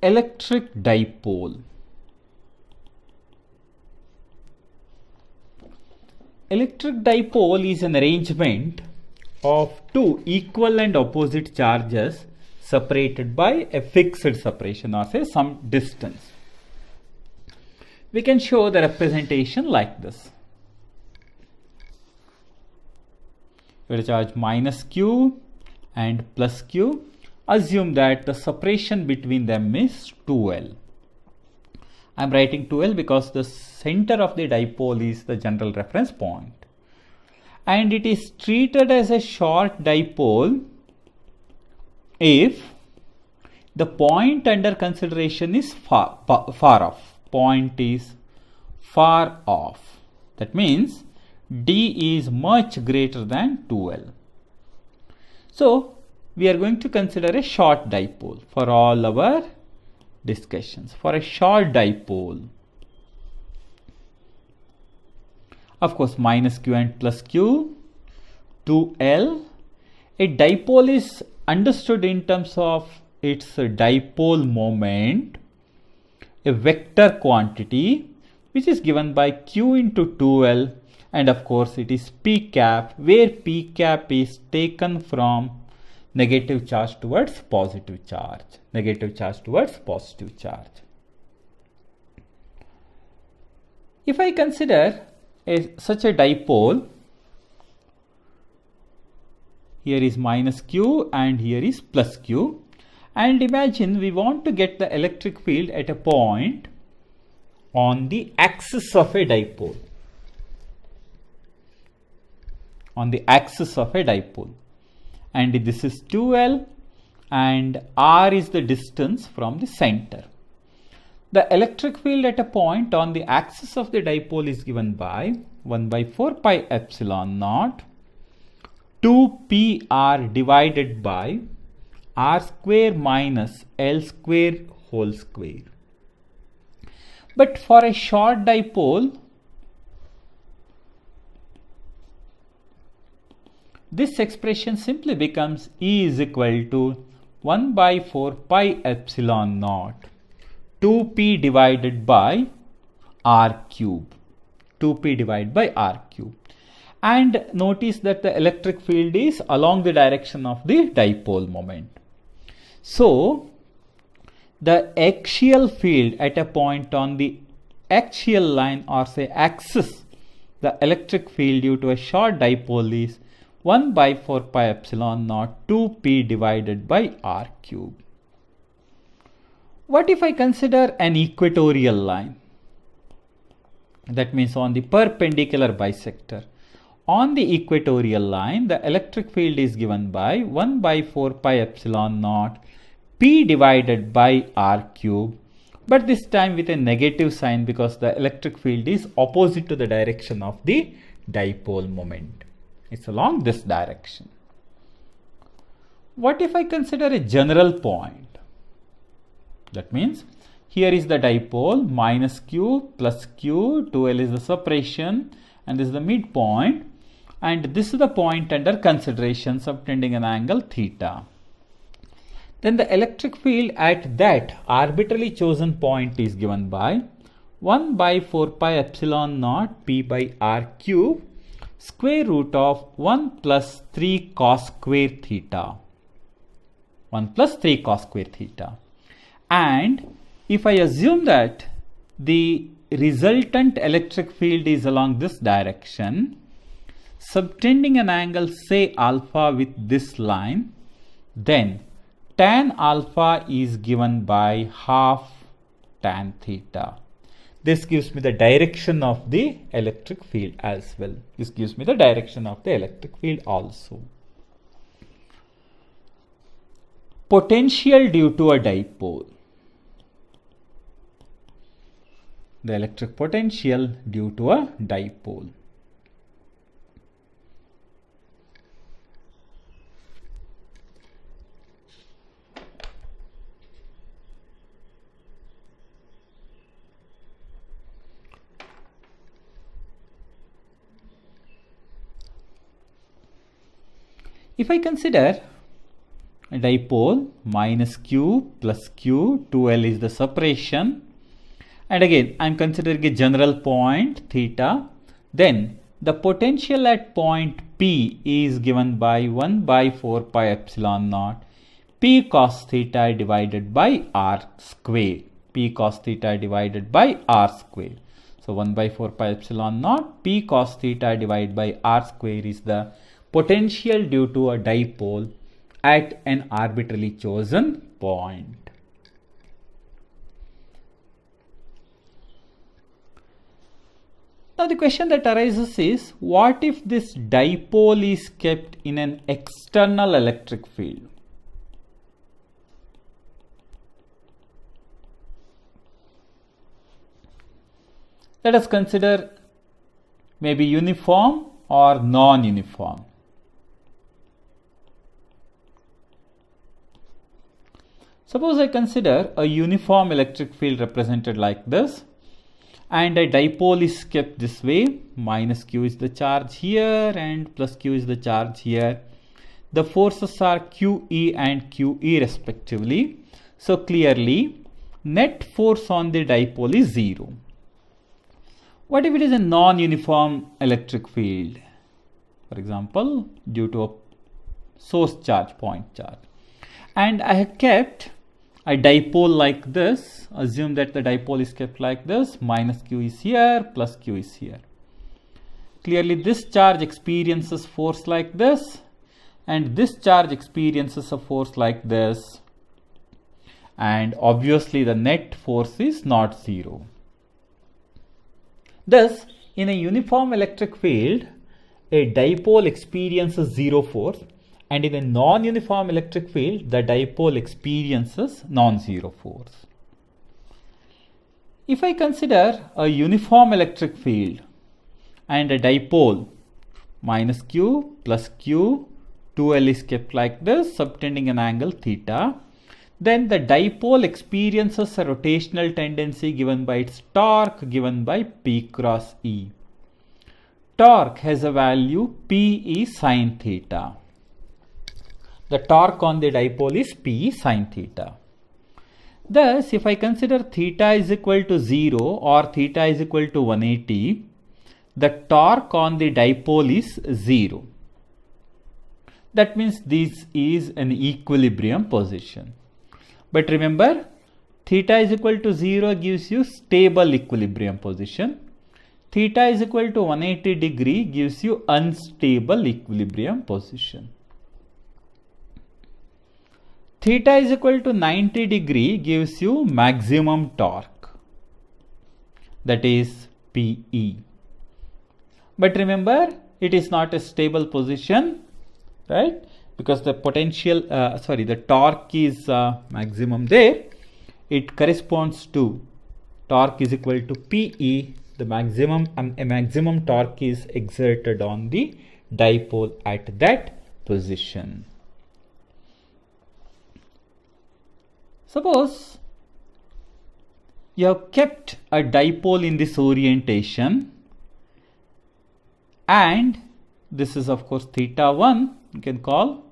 Electric dipole. Electric dipole is an arrangement of two equal and opposite charges separated by a fixed separation, or say some distance. We can show the representation like this. We have a charge minus q and plus q. Assume that the separation between them is 2L. I am writing 2L because the center of the dipole is the general reference point. And it is treated as a short dipole if the point under consideration is far off. Point is far off. That means D is much greater than 2L. So we are going to consider a short dipole for all our discussions. For a short dipole, of course, minus q and plus q, 2L. A dipole is understood in terms of its dipole moment, a vector quantity which is given by q into 2L, and of course it is p cap, where p cap is taken from negative charge towards positive charge. Negative charge towards positive charge. If I consider such a dipole, here is minus q and here is plus q, and imagine we want to get the electric field at a point on the axis of a dipole. On the axis of a dipole. And this is 2L and R is the distance from the center. The electric field at a point on the axis of the dipole is given by 1 by 4 pi epsilon naught 2pr divided by r square minus l square whole square. But for a short dipole, this expression simply becomes E is equal to 1 by 4 pi epsilon naught 2p divided by r cube. 2p divided by r cube. And notice that the electric field is along the direction of the dipole moment. So, the axial field at a point on the axial line or say axis, the electric field due to a short dipole is 1 by 4 pi epsilon naught 2p divided by r cube. What if I consider an equatorial line? That means on the perpendicular bisector. On the equatorial line, the electric field is given by 1 by 4 pi epsilon naught p divided by r cube, but this time with a negative sign because the electric field is opposite to the direction of the dipole moment. It's along this direction. What if I consider a general point? That means here is the dipole, minus q plus q, 2l is the separation, and this is the midpoint, and this is the point under consideration subtending an angle theta. Then the electric field at that arbitrarily chosen point is given by 1 by 4 pi epsilon naught p by r cube square root of 1 plus 3 cos square theta. 1 plus 3 cos square theta. And if I assume that the resultant electric field is along this direction, subtending an angle say alpha with this line, then tan alpha is given by half tan theta. This gives me the direction of the electric field as well. This gives me the direction of the electric field also. Potential due to a dipole. The electric potential due to a dipole. If I consider a dipole, minus q plus q, 2l is the separation, and again I am considering a general point theta, then the potential at point P is given by 1 by 4 pi epsilon naught P cos theta divided by r square. P cos theta divided by r square. So 1 by 4 pi epsilon naught P cos theta divided by r square is the potential due to a dipole at an arbitrarily chosen point. Now the question that arises is, what if this dipole is kept in an external electric field? Let us consider maybe uniform or non-uniform. Suppose I consider a uniform electric field represented like this, and a dipole is kept this way. Minus q is the charge here and plus q is the charge here. The forces are QE and QE respectively. So clearly net force on the dipole is 0. What if it is a non-uniform electric field? For example, due to a source charge, point charge. And I have kept a dipole like this. Assume that the dipole is kept like this. Minus q is here, plus q is here. Clearly this charge experiences force like this, and this charge experiences a force like this. And obviously the net force is not 0. Thus, in a uniform electric field, a dipole experiences 0 force, and in a non-uniform electric field, the dipole experiences non-zero force. If I consider a uniform electric field and a dipole minus q plus q, 2L is kept like this, subtending an angle theta, then the dipole experiences a rotational tendency given by its torque given by P cross E. Torque has a value Pe sin theta. The torque on the dipole is Pe sin theta. Thus, if I consider theta is equal to 0 or theta is equal to 180, the torque on the dipole is 0. That means this is an equilibrium position. But remember, theta is equal to 0 gives you stable equilibrium position. Theta is equal to 180 degree gives you unstable equilibrium position. Theta is equal to 90 degree gives you maximum torque, that is Pe. But remember, it is not a stable position, right? Because the potential, the torque is maximum there. It corresponds to torque is equal to Pe. The maximum torque is exerted on the dipole at that position. Suppose you have kept a dipole in this orientation, and this is of course theta 1, you can call,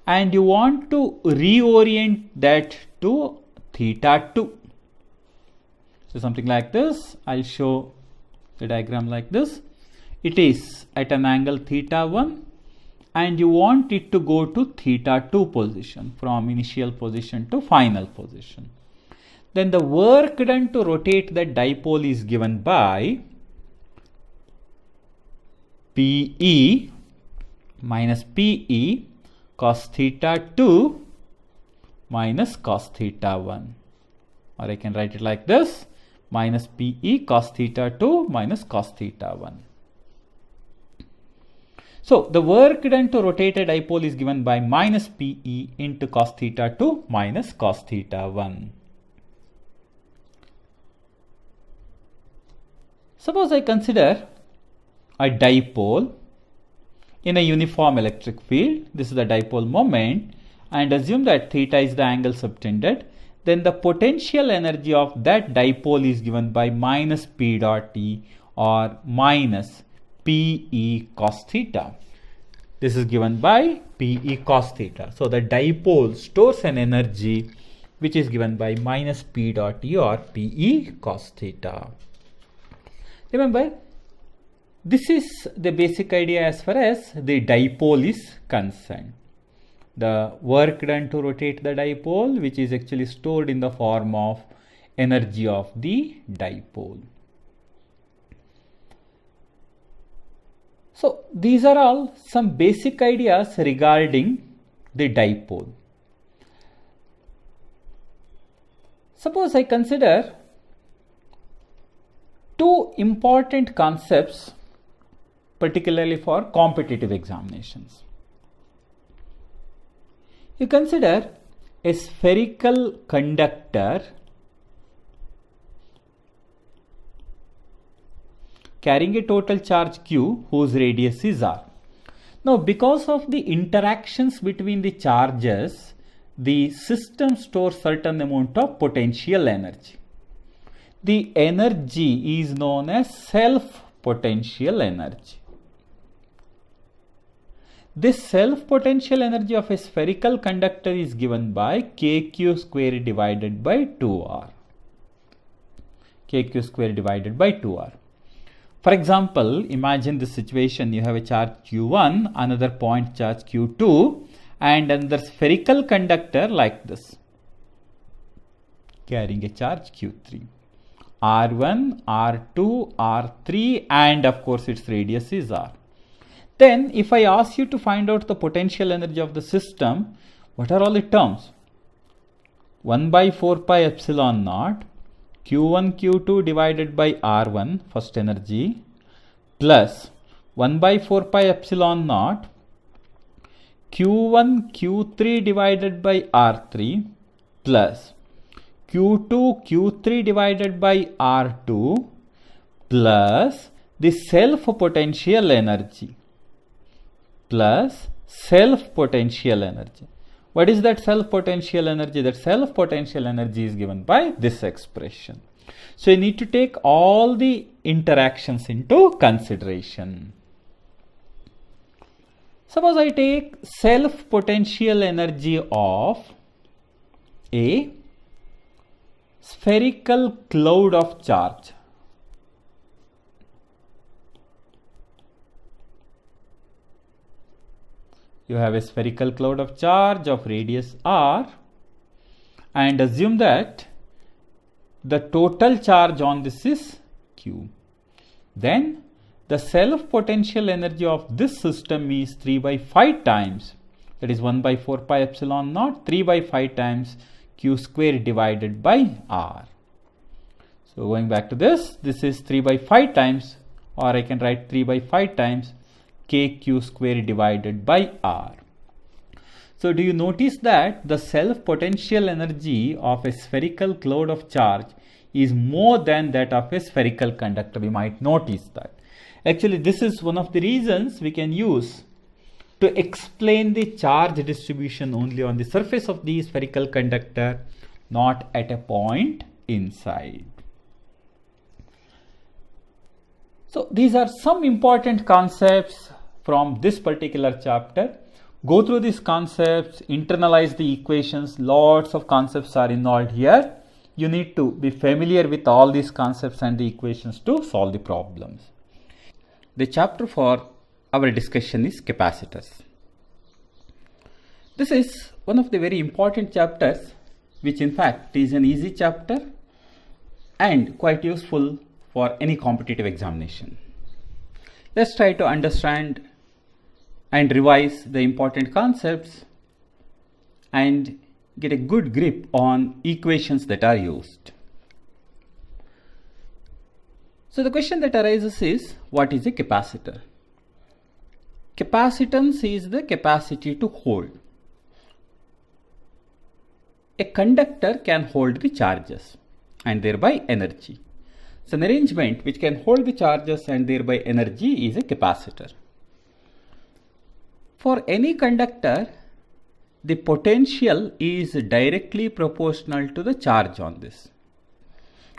and you want to reorient that to theta 2. So something like this, I'll show the diagram like this. It is at an angle theta 1 and you want it to go to theta 2 position, from initial position to final position. Then the work done to rotate that dipole is given by Pe minus Pe cos theta 2 minus cos theta 1, or I can write it like this, minus Pe cos theta 2 minus cos theta 1. So the work done to rotate a dipole is given by minus Pe into cos theta 2 minus cos theta 1. Suppose I consider a dipole in a uniform electric field. This is the dipole moment, and assume that theta is the angle subtended. Then the potential energy of that dipole is given by minus P dot E, or minus Pe cos theta. This is given by Pe cos theta. So the dipole stores an energy which is given by minus P dot E, or Pe cos theta. Remember, this is the basic idea as far as the dipole is concerned. The work done to rotate the dipole, which is actually stored in the form of energy of the dipole. So these are all some basic ideas regarding the dipole. Suppose I consider two important concepts, particularly for competitive examinations. You consider a spherical conductor carrying a total charge q whose radius is r. Now, because of the interactions between the charges, the system stores certain amount of potential energy. The energy is known as self-potential energy. This self-potential energy of a spherical conductor is given by kq square divided by 2r. Kq square divided by 2r. For example, imagine this situation. You have a charge q1, another point charge q2, and another spherical conductor like this, carrying a charge q3. R1, R2, R3, and of course its radius is r. Then if I ask you to find out the potential energy of the system, what are all the terms? 1 by 4 pi epsilon naught q1 q2 divided by r1, first energy, plus 1 by 4 pi epsilon naught q1 q3 divided by r3, plus Q2 Q3 divided by R2 plus the self potential energy plus self potential energy. What is that self potential energy? That self potential energy is given by this expression. So you need to take all the interactions into consideration. Suppose I take self potential energy of a spherical cloud of charge. You have a spherical cloud of charge of radius r, and assume that the total charge on this is q. Then the self potential energy of this system is 3 by 5 times, that is 1 by 4 pi epsilon naught, 3 by 5 times q square divided by r. So going back to this is 3 by 5 times, or I can write 3 by 5 times kq square divided by r. So do you notice that the self potential energy of a spherical cloud of charge is more than that of a spherical conductor? We might notice that. Actually, this is one of the reasons we can use to explain the charge distribution only on the surface of the spherical conductor, not at a point inside. So these are some important concepts from this particular chapter. Go through these concepts, internalize the equations. Lots of concepts are involved here. You need to be familiar with all these concepts and the equations to solve the problems. The chapter for our discussion is capacitors. This is one of the very important chapters, which in fact is an easy chapter and quite useful for any competitive examination. Let's try to understand and revise the important concepts and get a good grip on equations that are used. So the question that arises is, what is a capacitor? Capacitance is the capacity to hold. A conductor can hold the charges and thereby energy. So an arrangement which can hold the charges and thereby energy is a capacitor. For any conductor, the potential is directly proportional to the charge on this.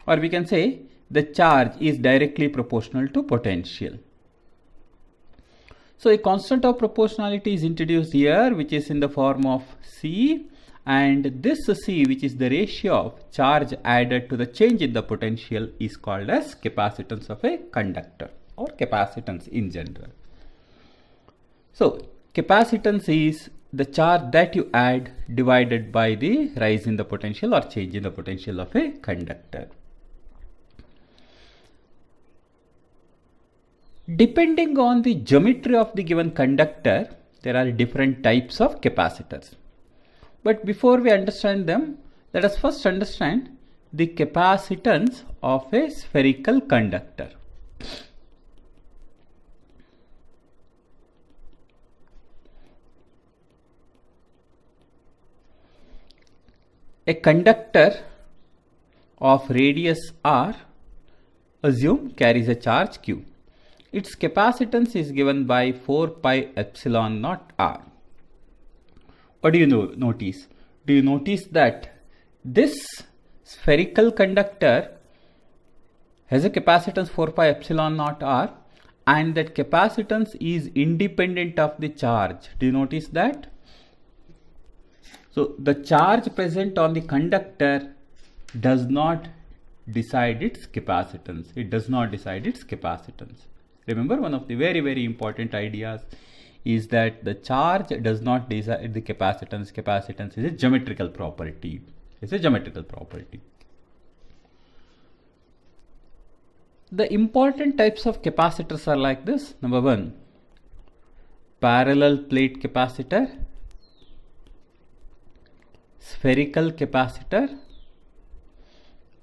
Or we can say the charge is directly proportional to potential. So a constant of proportionality is introduced here, which is in the form of C, and this C, which is the ratio of charge added to the change in the potential, is called as capacitance of a conductor or capacitance in general. So capacitance is the charge that you add divided by the rise in the potential or change in the potential of a conductor. Depending on the geometry of the given conductor, there are different types of capacitors. But before we understand them, let us first understand the capacitance of a spherical conductor. A conductor of radius r, assume, carries a charge q. Its capacitance is given by 4 pi epsilon naught r. What do you notice? Do you notice that this spherical conductor has a capacitance 4 pi epsilon naught r, and that capacitance is independent of the charge? Do you notice that? So the charge present on the conductor does not decide its capacitance. It does not decide its capacitance. Remember, one of the very, very important ideas is that the charge does not decide the capacitance. Capacitance is a geometrical property. It's a geometrical property. The important types of capacitors are like this. Number one, parallel plate capacitor, spherical capacitor,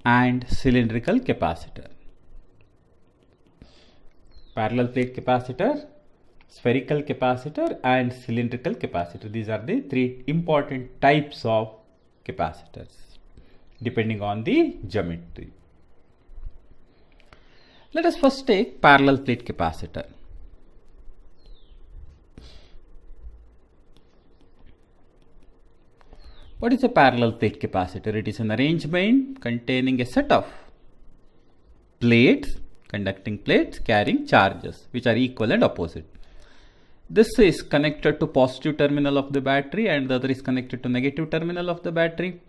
and cylindrical capacitor. Parallel plate capacitor, spherical capacitor, and cylindrical capacitor. These are the three important types of capacitors. depending on the geometry. Let us first take parallel plate capacitor. What is a parallel plate capacitor? It is an arrangement containing a set of plates, conducting plates carrying charges which are equal and opposite. This is connected to positive terminal of the battery and the other is connected to negative terminal of the battery.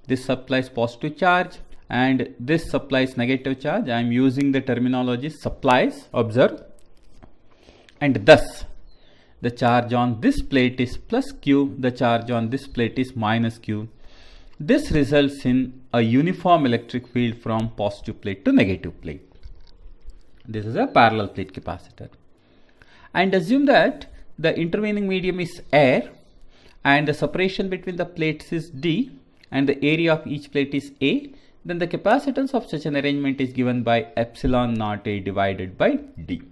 This supplies positive charge and this supplies negative charge. I am using the terminology supplies, observe, and thus the charge on this plate is plus Q, the charge on this plate is minus Q. This results in a uniform electric field from positive plate to negative plate. This is a parallel plate capacitor. And assume that the intervening medium is air and the separation between the plates is D and the area of each plate is A, then the capacitance of such an arrangement is given by epsilon naught A divided by D.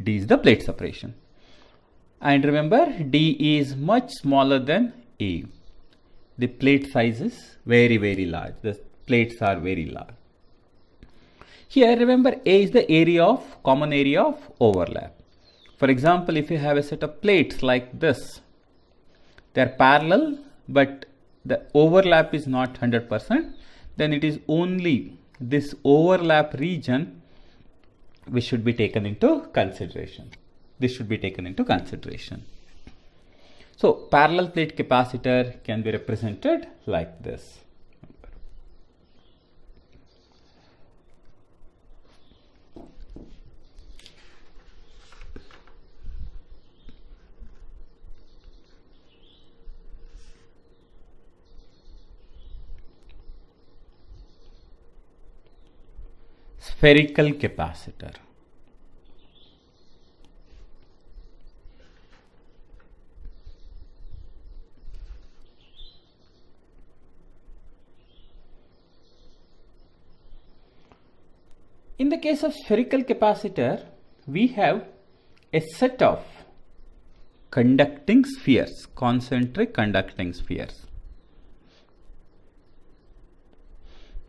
D is the plate separation. And remember, D is much smaller than A. The plate size is very, very large. The plates are very large. Here, remember, A is the area of, common area of overlap. For example, if you have a set of plates like this, they are parallel, but the overlap is not 100%, then it is only this overlap region which should be taken into consideration. This should be taken into consideration. So, parallel plate capacitor can be represented like this. Spherical capacitor. In the case of spherical capacitor, we have a set of conducting spheres, concentric conducting spheres.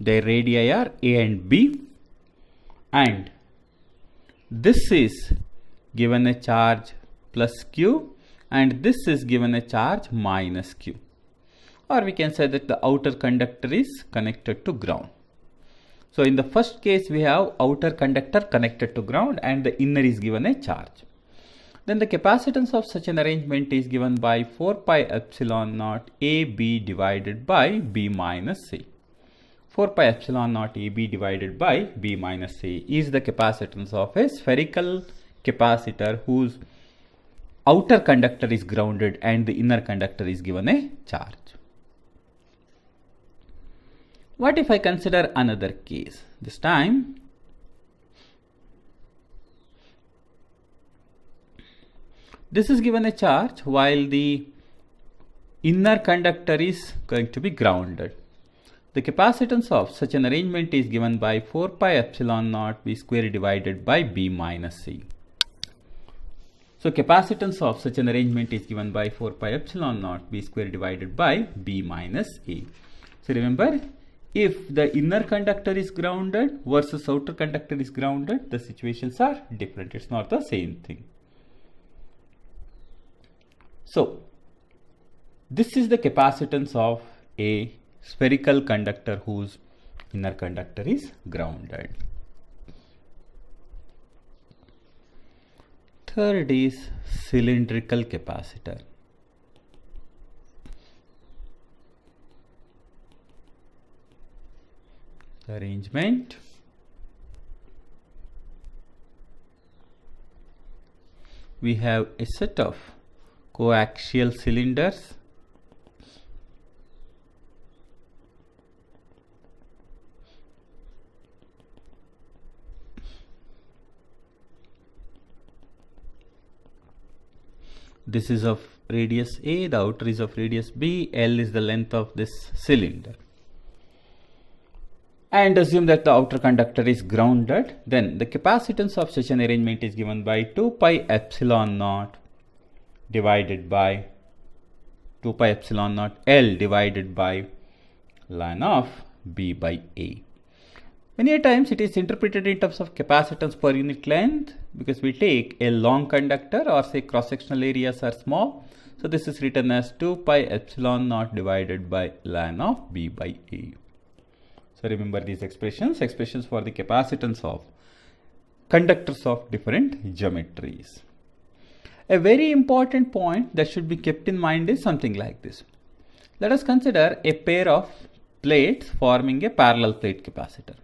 Their radii are A and B, and this is given a charge plus Q and this is given a charge minus Q. Or we can say that the outer conductor is connected to ground. So in the first case, we have outer conductor connected to ground and the inner is given a charge. Then the capacitance of such an arrangement is given by 4 pi epsilon naught AB divided by B minus C. 4 pi epsilon naught AB divided by B minus C is the capacitance of a spherical capacitor whose outer conductor is grounded and the inner conductor is given a charge. What if I consider another case? This time, this is given a charge while the inner conductor is going to be grounded. The capacitance of such an arrangement is given by 4 pi epsilon naught B square divided by B minus C. So capacitance of such an arrangement is given by 4 pi epsilon naught B square divided by B minus A. So remember, if the inner conductor is grounded versus outer conductor is grounded, the situations are different. It's not the same thing. So this is the capacitance of a spherical conductor whose inner conductor is grounded. Third is cylindrical capacitor. Arrangement. We have a set of coaxial cylinders . This is of radius A, the outer is of radius B, L is the length of this cylinder. And assume that the outer conductor is grounded, then the capacitance of such an arrangement is given by 2 pi epsilon naught divided by 2 pi epsilon naught L divided by ln of B by A. Many times it is interpreted in terms of capacitance per unit length, because we take a long conductor or say cross-sectional areas are small. So this is written as 2 pi epsilon naught divided by ln of B by A. So remember these expressions for the capacitance of conductors of different geometries. A very important point that should be kept in mind is something like this. Let us consider a pair of plates forming a parallel plate capacitor.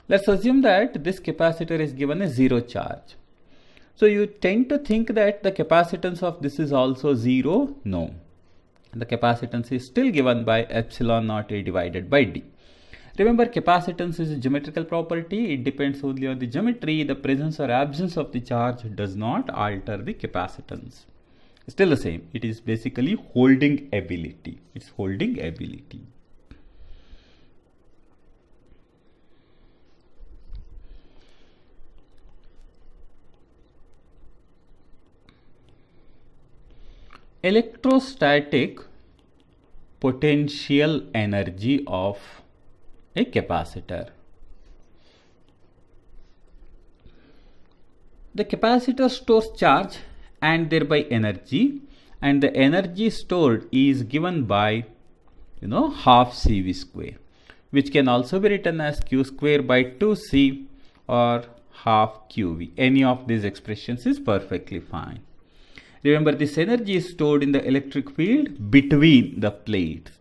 Let's assume that this capacitor is given a zero charge. So you tend to think that the capacitance of this is also zero. No. The capacitance is still given by epsilon naught A divided by D. Remember, capacitance is a geometrical property. It depends only on the geometry. The presence or absence of the charge does not alter the capacitance. It's still the same. It is basically holding ability. It's holding ability. Electrostatic potential energy of a capacitor. The capacitor stores charge and thereby energy, and the energy stored is given by half CV square, which can also be written as Q square by 2C or half QV. Any of these expressions is perfectly fine. Remember, this energy is stored in the electric field between the plates.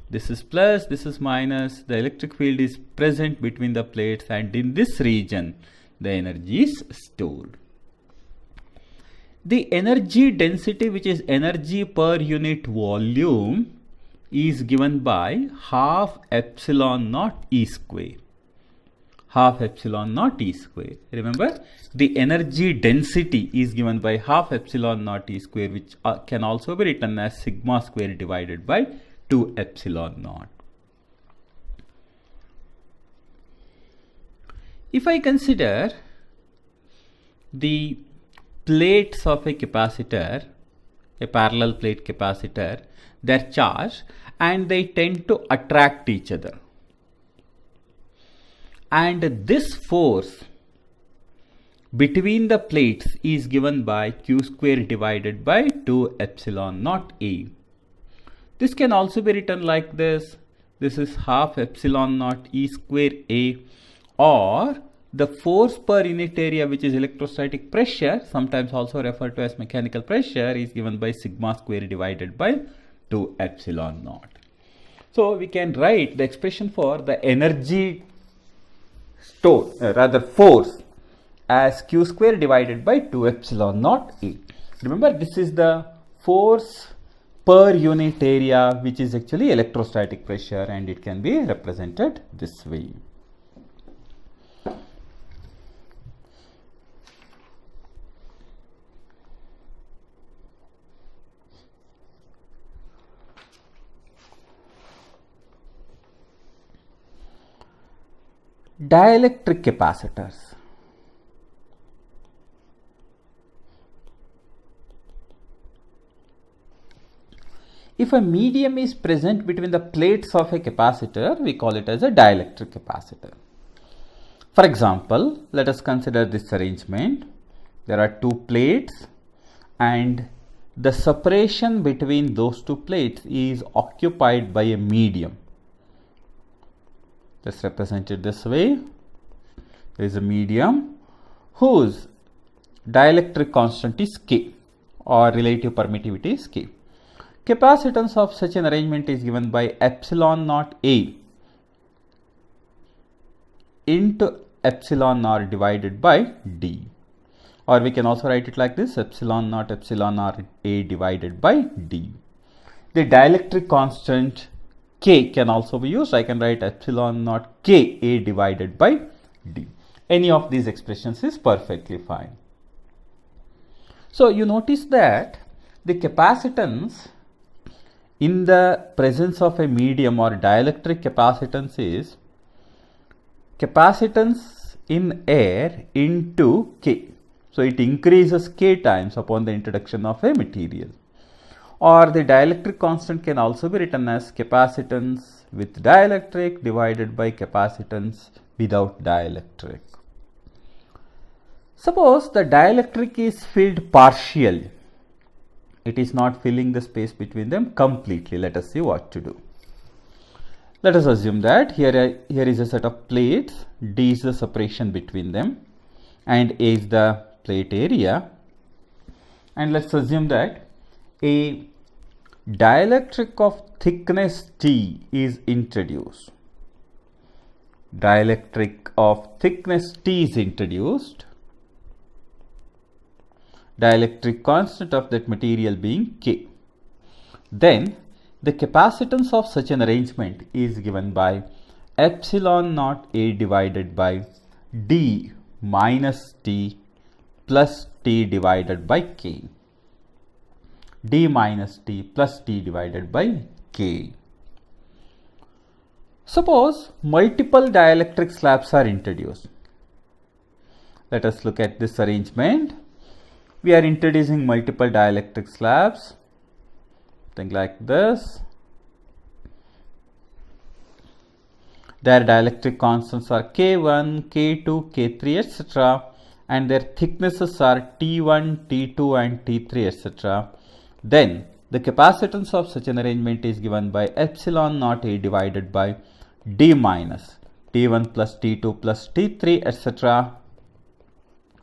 This is plus, this is minus. The electric field is present between the plates, and in this region the energy is stored. The energy density, which is energy per unit volume, is given by half epsilon naught E square. Half epsilon naught E square. Remember, the energy density is given by half epsilon naught E square, which can also be written as sigma square divided by 2 epsilon naught. If I consider the plates of a capacitor, a parallel plate capacitor, they are charged and they tend to attract each other. And this force between the plates is given by Q square divided by 2 epsilon naught A. This can also be written like this. This is half epsilon naught E square A, or the force per unit area, which is electrostatic pressure, sometimes also referred to as mechanical pressure, is given by sigma square divided by 2 epsilon naught. So we can write the expression for the energy stored, force, as Q square divided by 2 epsilon naught A. Remember, this is the force per unit area, which is actually electrostatic pressure, and it can be represented this way. Dielectric capacitors. If a medium is present between the plates of a capacitor, we call it as a dielectric capacitor. For example, let us consider this arrangement. There are two plates, and the separation between those two plates is occupied by a medium. Let's represent it this way. There is a medium whose dielectric constant is K, or relative permittivity is K. Capacitance of such an arrangement is given by epsilon naught A into epsilon naught divided by D, or we can also write it like this: epsilon naught A divided by D. The dielectric constant K can also be used. I can write epsilon naught K A divided by D. Any of these expressions is perfectly fine. So you notice that the capacitance in the presence of a medium, or dielectric capacitance, is capacitance in air into K. So it increases K times upon the introduction of a material. Or the dielectric constant can also be written as capacitance with dielectric divided by capacitance without dielectric. Suppose the dielectric is filled partially. It is not filling the space between them completely. Let us see what to do. Let us assume that here is a set of plates. D is the separation between them and A is the plate area. And let's assume that a dielectric of thickness T is introduced. Dielectric of thickness T is introduced. Dielectric constant of that material being K. Then the capacitance of such an arrangement is given by epsilon naught A divided by D minus T plus T divided by K. D minus T plus T divided by K. Suppose multiple dielectric slabs are introduced. Let us look at this arrangement. We are introducing multiple dielectric slabs. Something like this. Their dielectric constants are K1, K2, K3, etc. and their thicknesses are T1, T2 and T3, etc. Then the capacitance of such an arrangement is given by epsilon naught A divided by D minus T1 plus T2 plus T3, etc.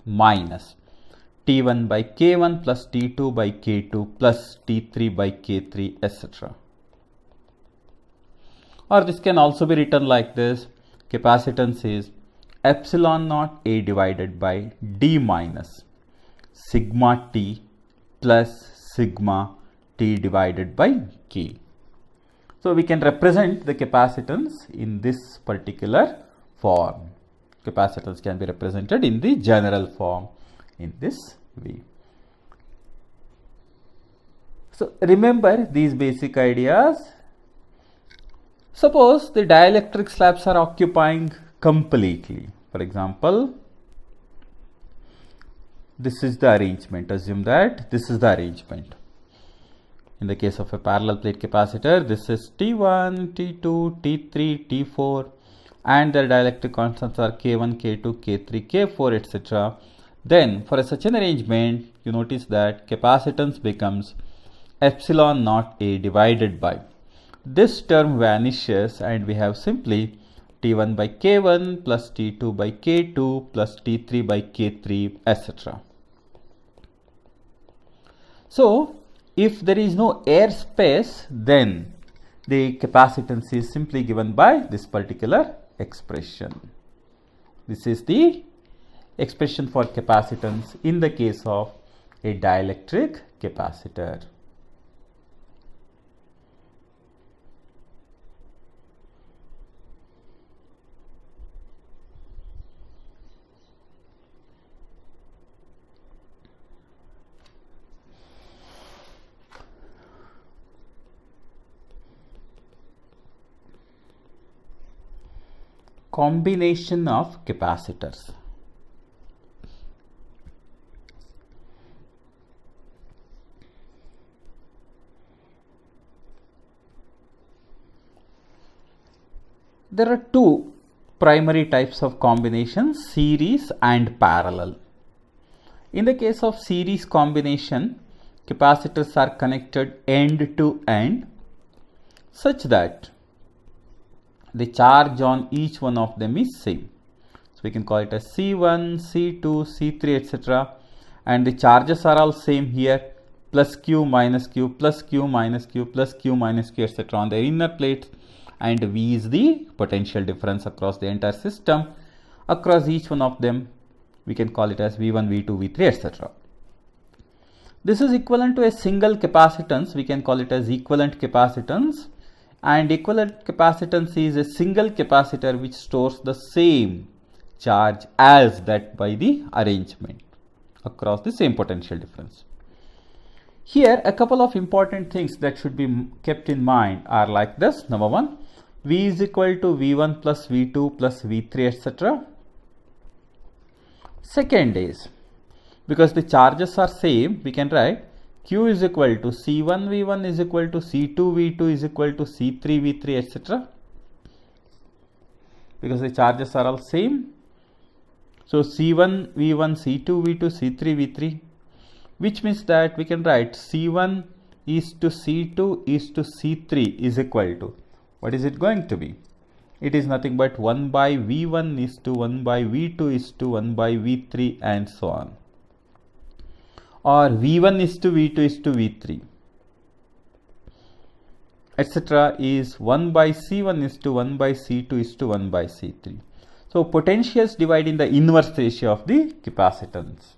minus T1 by K1 plus T2 by K2 plus T3 by K3, etc. Or this can also be written like this. Capacitance is epsilon naught A divided by D minus sigma T plus sigma T divided by K. So we can represent the capacitance in this particular form. Capacitance can be represented in the general form in this way. So remember these basic ideas. Suppose the dielectric slabs are occupying completely. For example, this is the arrangement. Assume that this is the arrangement. In the case of a parallel plate capacitor, this is T1, T2, T3, T4 and their dielectric constants are K1, K2, K3, K4, etc. Then for such an arrangement, you notice that capacitance becomes epsilon naught A divided by. This term vanishes and we have simply T1 by K1 plus T2 by K2 plus T3 by K3, etc. So if there is no air space, then the capacitance is simply given by this particular expression. This is the expression for capacitance in the case of a dielectric capacitor. Combination of capacitors. There are two primary types of combinations, series and parallel. In the case of series combination, capacitors are connected end to end such that the charge on each one of them is same. So we can call it as C1, C2, C3, etc. And the charges are all same here, plus Q minus Q, plus Q minus Q, plus Q minus Q, etc. on the inner plates, and V is the potential difference across the entire system. Across each one of them, we can call it as V1, V2, V3, etc. This is equivalent to a single capacitance. We can call it as equivalent capacitance. And equivalent capacitance is a single capacitor which stores the same charge as that by the arrangement across the same potential difference. Here a couple of important things that should be kept in mind are like this. Number one, V is equal to V1 plus V2 plus V3, etc. Second is, because the charges are same, we can write Q is equal to C1 V1 is equal to C2 V2 is equal to C3 V3, etc. because the charges are all same. So C1 V1, C2 V2, C3 V3, which means that we can write C1 is to C2 is to C3 is equal to, what is it going to be? It is nothing but 1 by V1 is to 1 by V2 is to 1 by V3 and so on. Or V1 is to V2 is to V3, etc. is 1 by C1 is to 1 by C2 is to 1 by C3. So potentials divide in the inverse ratio of the capacitance.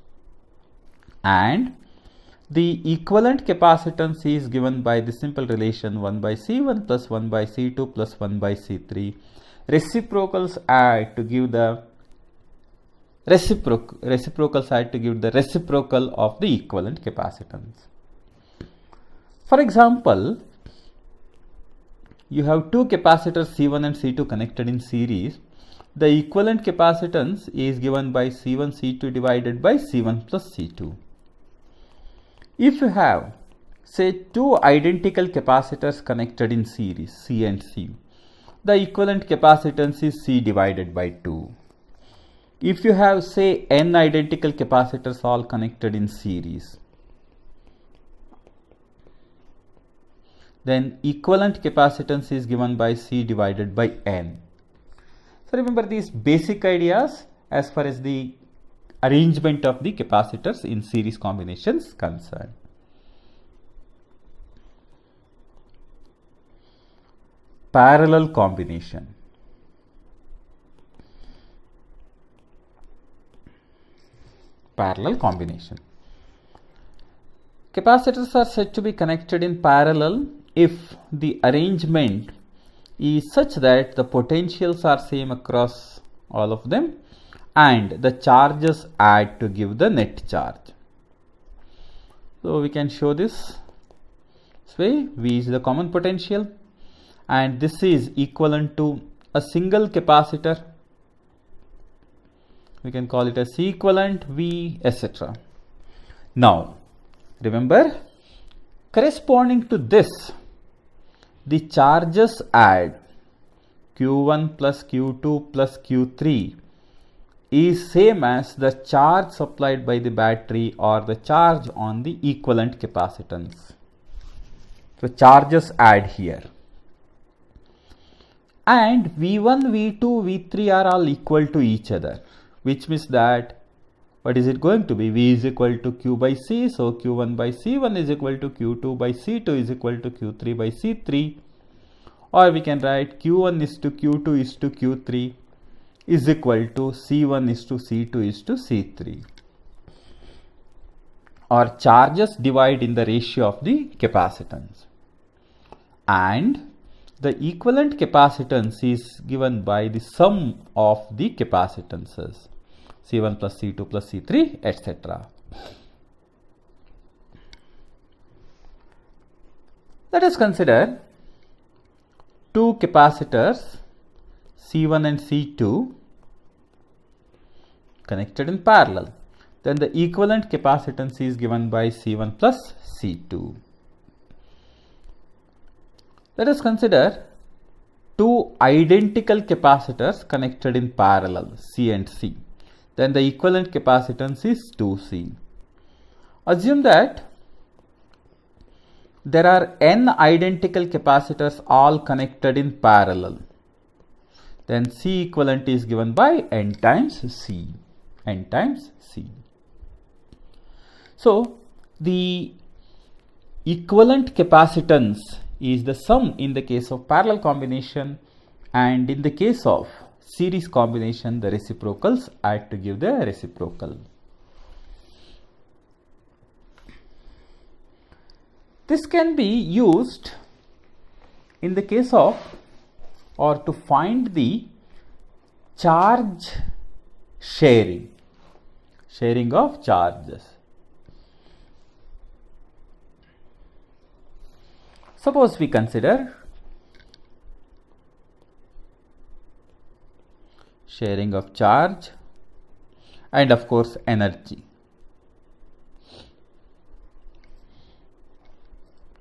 And the equivalent capacitance is given by the simple relation 1 by C1 plus 1 by C2 plus 1 by C3. Reciprocals add to give the reciprocals add to give the reciprocal of the equivalent capacitance. For example, you have two capacitors C1 and C2 connected in series. The equivalent capacitance is given by C1 C2 divided by C1 plus C2. If you have, say, two identical capacitors connected in series C and C, the equivalent capacitance is C divided by 2. If you have, say, n identical capacitors all connected in series, then equivalent capacitance is given by C divided by n. So remember these basic ideas as far as the arrangement of the capacitors in series combinations concerned. Parallel combination. Parallel combination. Capacitors are said to be connected in parallel if the arrangement is such that the potentials are same across all of them and the charges add to give the net charge. So we can show this way. V is the common potential and this is equivalent to a single capacitor. We can call it as C equivalent, V, etc. Now remember, corresponding to this, the charges add Q1 plus Q2 plus Q3 is same as the charge supplied by the battery or the charge on the equivalent capacitance. So charges add here. And V1, V2, V3 are all equal to each other, which means that what is it going to be? V is equal to Q by C. So Q1 by C1 is equal to Q2 by C2 is equal to Q3 by C3. Or we can write Q1 is to Q2 is to Q3 is equal to C1 is to C2 is to C3. Or charges divide in the ratio of the capacitance. And the equivalent capacitance is given by the sum of the capacitances. C1 plus C2 plus C3, etc. Let us consider two capacitors C1 and C2 connected in parallel. Then the equivalent capacitance is given by C1 plus C2. Let us consider two identical capacitors connected in parallel C and C. Then the equivalent capacitance is 2C. Assume that there are n identical capacitors all connected in parallel. Then C equivalent is given by n times C. N times C. So the equivalent capacitance is the sum in the case of parallel combination, and in the case of series combination the reciprocals add to give the reciprocal. This can be used in the case of or to find the charge sharing of charges. Suppose we consider sharing of charge and of course energy.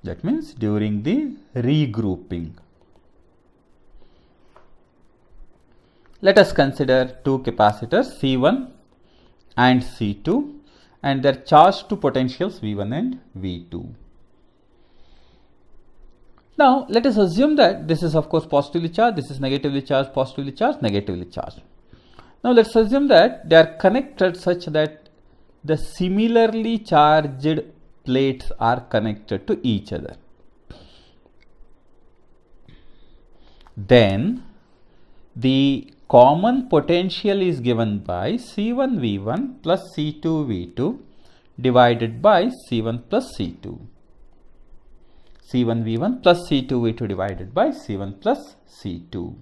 That means during the regrouping. Let us consider two capacitors C1 and C2 and their charged to potentials V1 and V2. Now let us assume that this is of course positively charged, this is negatively charged, positively charged, negatively charged. Now let's assume that they are connected such that the similarly charged plates are connected to each other. Then the common potential is given by C1 V1 plus C2 V2 divided by C1 plus C2. C1 V1 plus C2 V2 divided by C1 plus C2.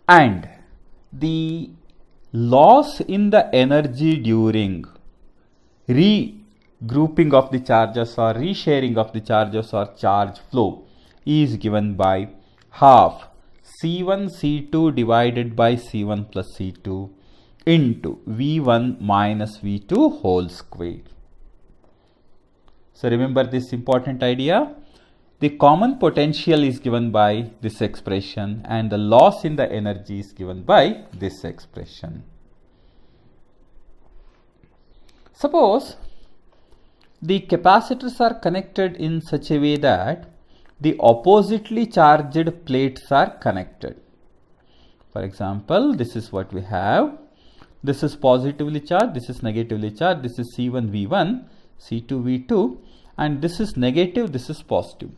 And the loss in the energy during regrouping of the charges or resharing of the charges or charge flow is given by half C1 C2 divided by C1 plus C2 into V1 minus V2 whole square. So remember this important idea. The common potential is given by this expression and the loss in the energy is given by this expression. Suppose the capacitors are connected in such a way that the oppositely charged plates are connected. For example, this is what we have. This is positively charged, this is negatively charged, this is C1 V1, C2 V2, and this is negative, this is positive.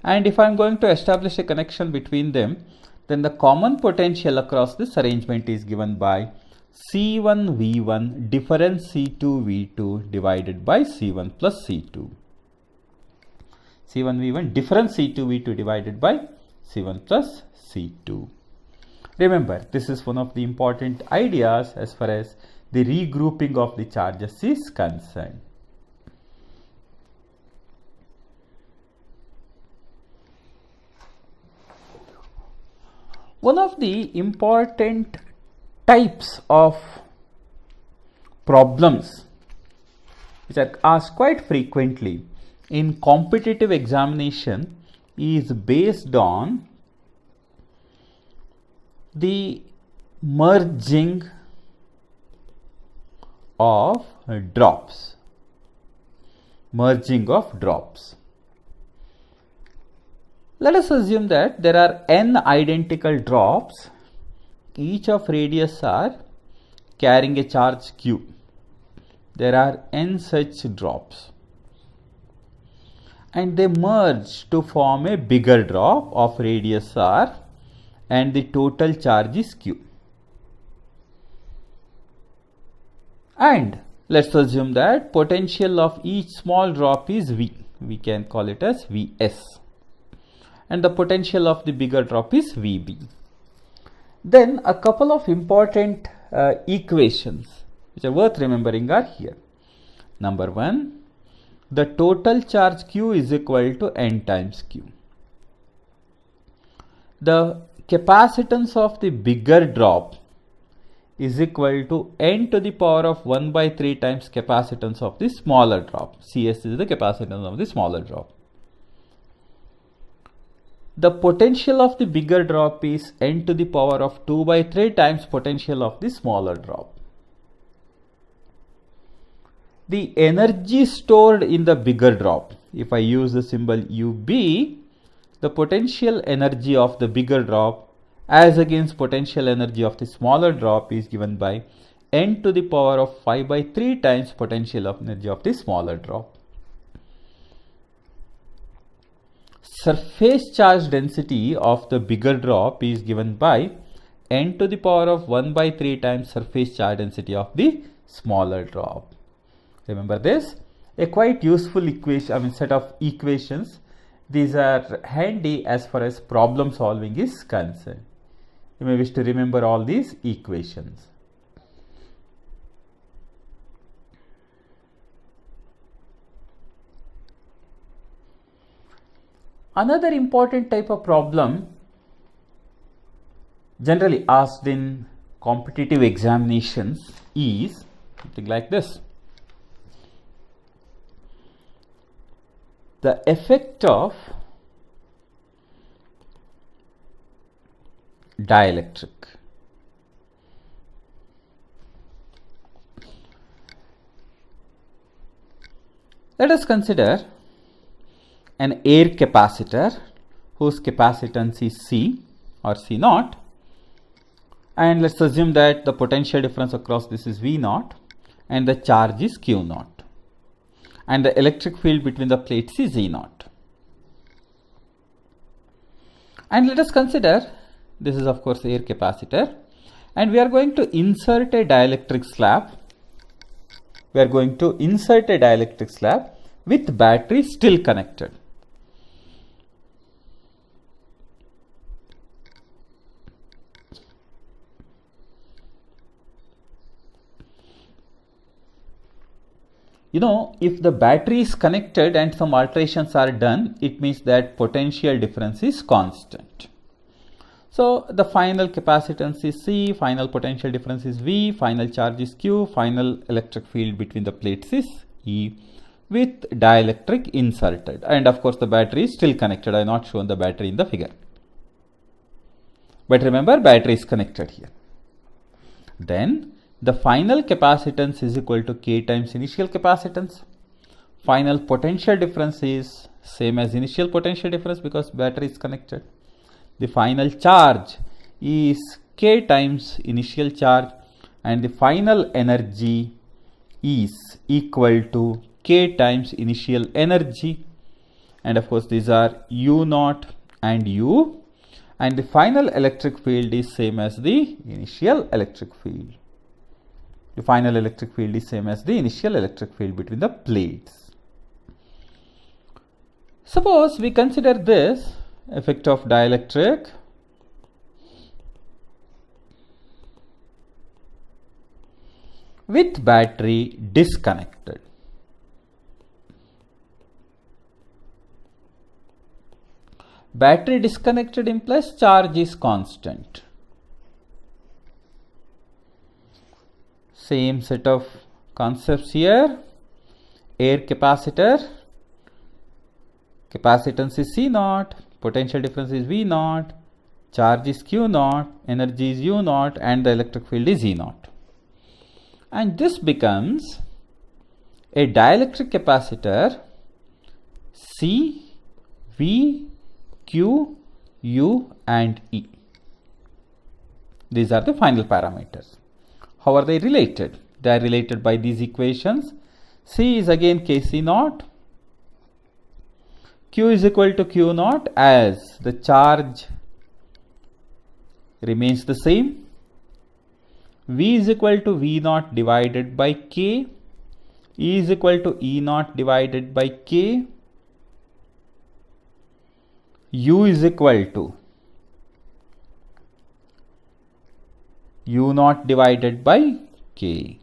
And if I am going to establish a connection between them, then the common potential across this arrangement is given by C1 V1 difference C2 V2 divided by C1 plus C2. C1 V1 difference C2 V2 divided by C1 plus C2. Remember, this is one of the important ideas as far as the regrouping of the charges is concerned. One of the important types of problems which are asked quite frequently in competitive examination is based on the merging of drops. Merging of drops. Let us assume that there are n identical drops, each of radius r carrying a charge q. There are n such drops and they merge to form a bigger drop of radius r and the total charge is q. And let's assume that potential of each small drop is V. We can call it as Vs. And the potential of the bigger drop is Vb. Then a couple of important equations which are worth remembering are here. Number one, the total charge q is equal to n times q. The capacitance of the bigger drop is equal to n to the power of 1 by 3 times capacitance of the smaller drop. Cs is the capacitance of the smaller drop. The potential of the bigger drop is n to the power of 2 by 3 times potential of the smaller drop. The energy stored in the bigger drop, if I use the symbol UB, the potential energy of the bigger drop as against potential energy of the smaller drop is given by n to the power of 5 by 3 times potential of energy of the smaller drop. Surface charge density of the bigger drop is given by n to the power of 1 by 3 times surface charge density of the smaller drop. Remember this, a quite useful equation, set of equations. These are handy as far as problem solving is concerned. You may wish to remember all these equations. Another important type of problem generally asked in competitive examinations is something like this. The effect of dielectric. Let us consider an air capacitor whose capacitance is C or C naught, and let's assume that the potential difference across this is V naught and the charge is Q naught and the electric field between the plates is E naught. And let us consider, this is of course air capacitor, and we are going to insert a dielectric slab. We are going to insert a dielectric slab with battery still connected. You know, if the battery is connected and some alterations are done, it means that potential difference is constant. So the final capacitance is C, final potential difference is V, final charge is Q, final electric field between the plates is E, with dielectric inserted, and of course the battery is still connected. I have not shown the battery in the figure, but remember battery is connected here. Then the final capacitance is equal to K times initial capacitance. Final potential difference is same as initial potential difference because battery is connected. The final charge is K times initial charge, and the final energy is equal to K times initial energy, and of course these are U naught and U, and the final electric field is same as the initial electric field. The final electric field is same as the initial electric field between the plates. Suppose we consider this effect of dielectric with battery disconnected. Battery disconnected implies charge is constant. Same set of concepts here. Air capacitor, capacitance is C naught, potential difference is V naught, charge is Q naught, energy is U naught, and the electric field is E naught. And this becomes a dielectric capacitor C, V, Q, U and E. These are the final parameters. How are they related? They are related by these equations. C is again Kc naught. Q is equal to Q naught as the charge remains the same. V is equal to V naught divided by K. E is equal to E naught divided by K. U is equal to U naught divided by K.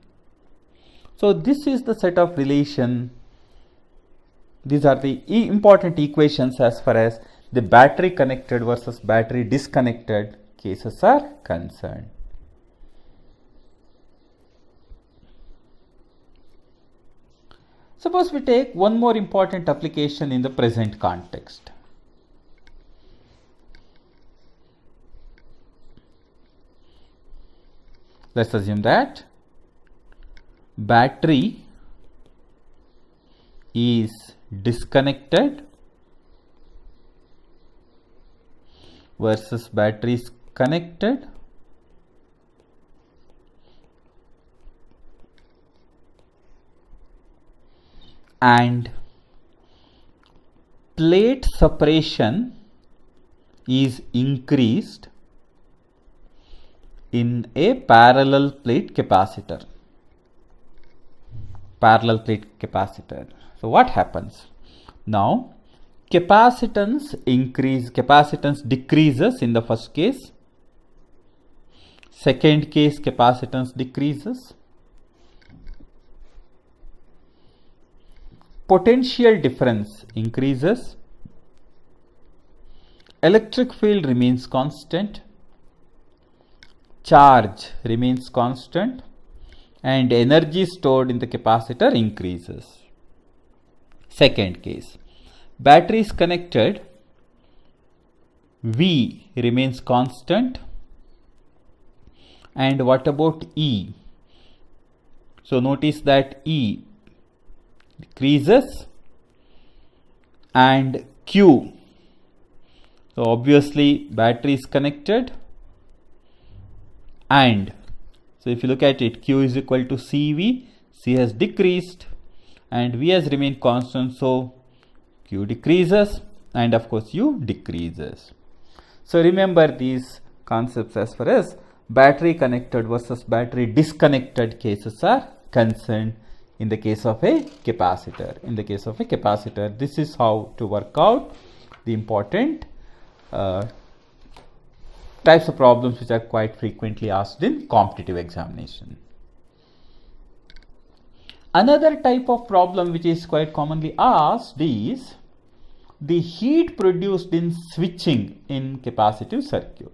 So this is the set of relation. These are the important equations as far as the battery connected versus battery disconnected cases are concerned. Suppose we take one more important application in the present context. Let's assume that battery is disconnected versus battery is connected, and plate separation is increased in a parallel plate capacitor. Parallel plate capacitor. So what happens? Now capacitance decreases in the first case. Second case, capacitance decreases. Potential difference increases. Electric field remains constant. Charge remains constant, and energy stored in the capacitor increases. Second case, battery is connected, V remains constant, And what about E? So notice that E decreases, and Q. So obviously battery is connected, and so if you look at it, Q is equal to CV, C has decreased and V has remained constant, so Q decreases and of course U decreases. So remember these concepts as far as battery connected versus battery disconnected cases are concerned in the case of a capacitor. In the case of a capacitor, this is how to work out the important types of problems which are quite frequently asked in competitive examination. Another type of problem which is quite commonly asked is the heat produced in switching in capacitive circuit.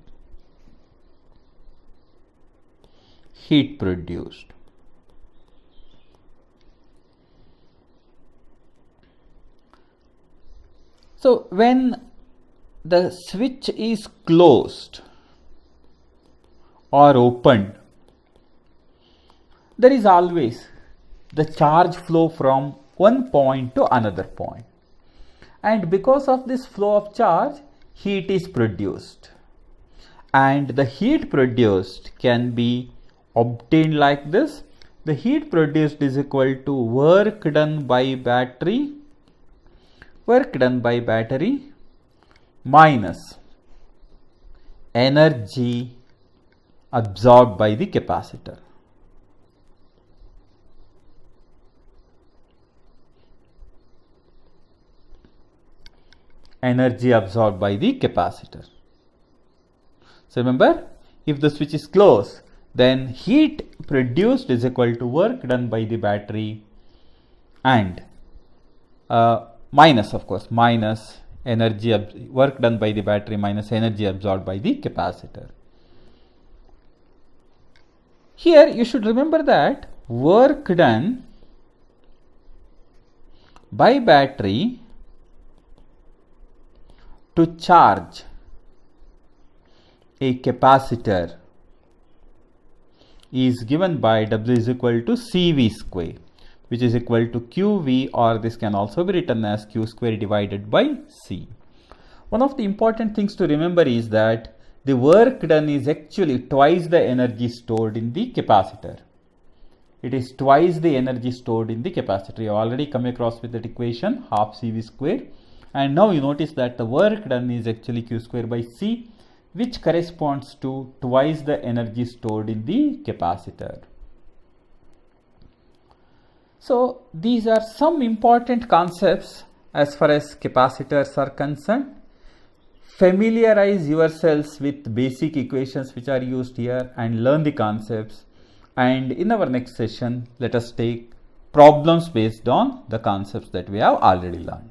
Heat produced. So when the switch is closed or opened, there is always the charge flow from one point to another point, and because of this flow of charge, heat is produced, and the heat produced can be obtained like this. The heat produced is equal to work done by battery minus energy absorbed by the capacitor. Energy absorbed by the capacitor. So remember, if the switch is closed, then heat produced is equal to work done by the battery and minus, of course, minus energy work done by the battery minus energy absorbed by the capacitor. Here you should remember that work done by battery to charge a capacitor is given by W is equal to CV square, which is equal to QV, or this can also be written as Q square divided by C. One of the important things to remember is that the work done is actually twice the energy stored in the capacitor. It is twice the energy stored in the capacitor. You already come across with that equation, half CV square. And now you notice that the work done is actually Q square by C, which corresponds to twice the energy stored in the capacitor. So these are some important concepts as far as capacitors are concerned. Familiarize yourselves with basic equations which are used here and learn the concepts. And in our next session, let us take problems based on the concepts that we have already learned.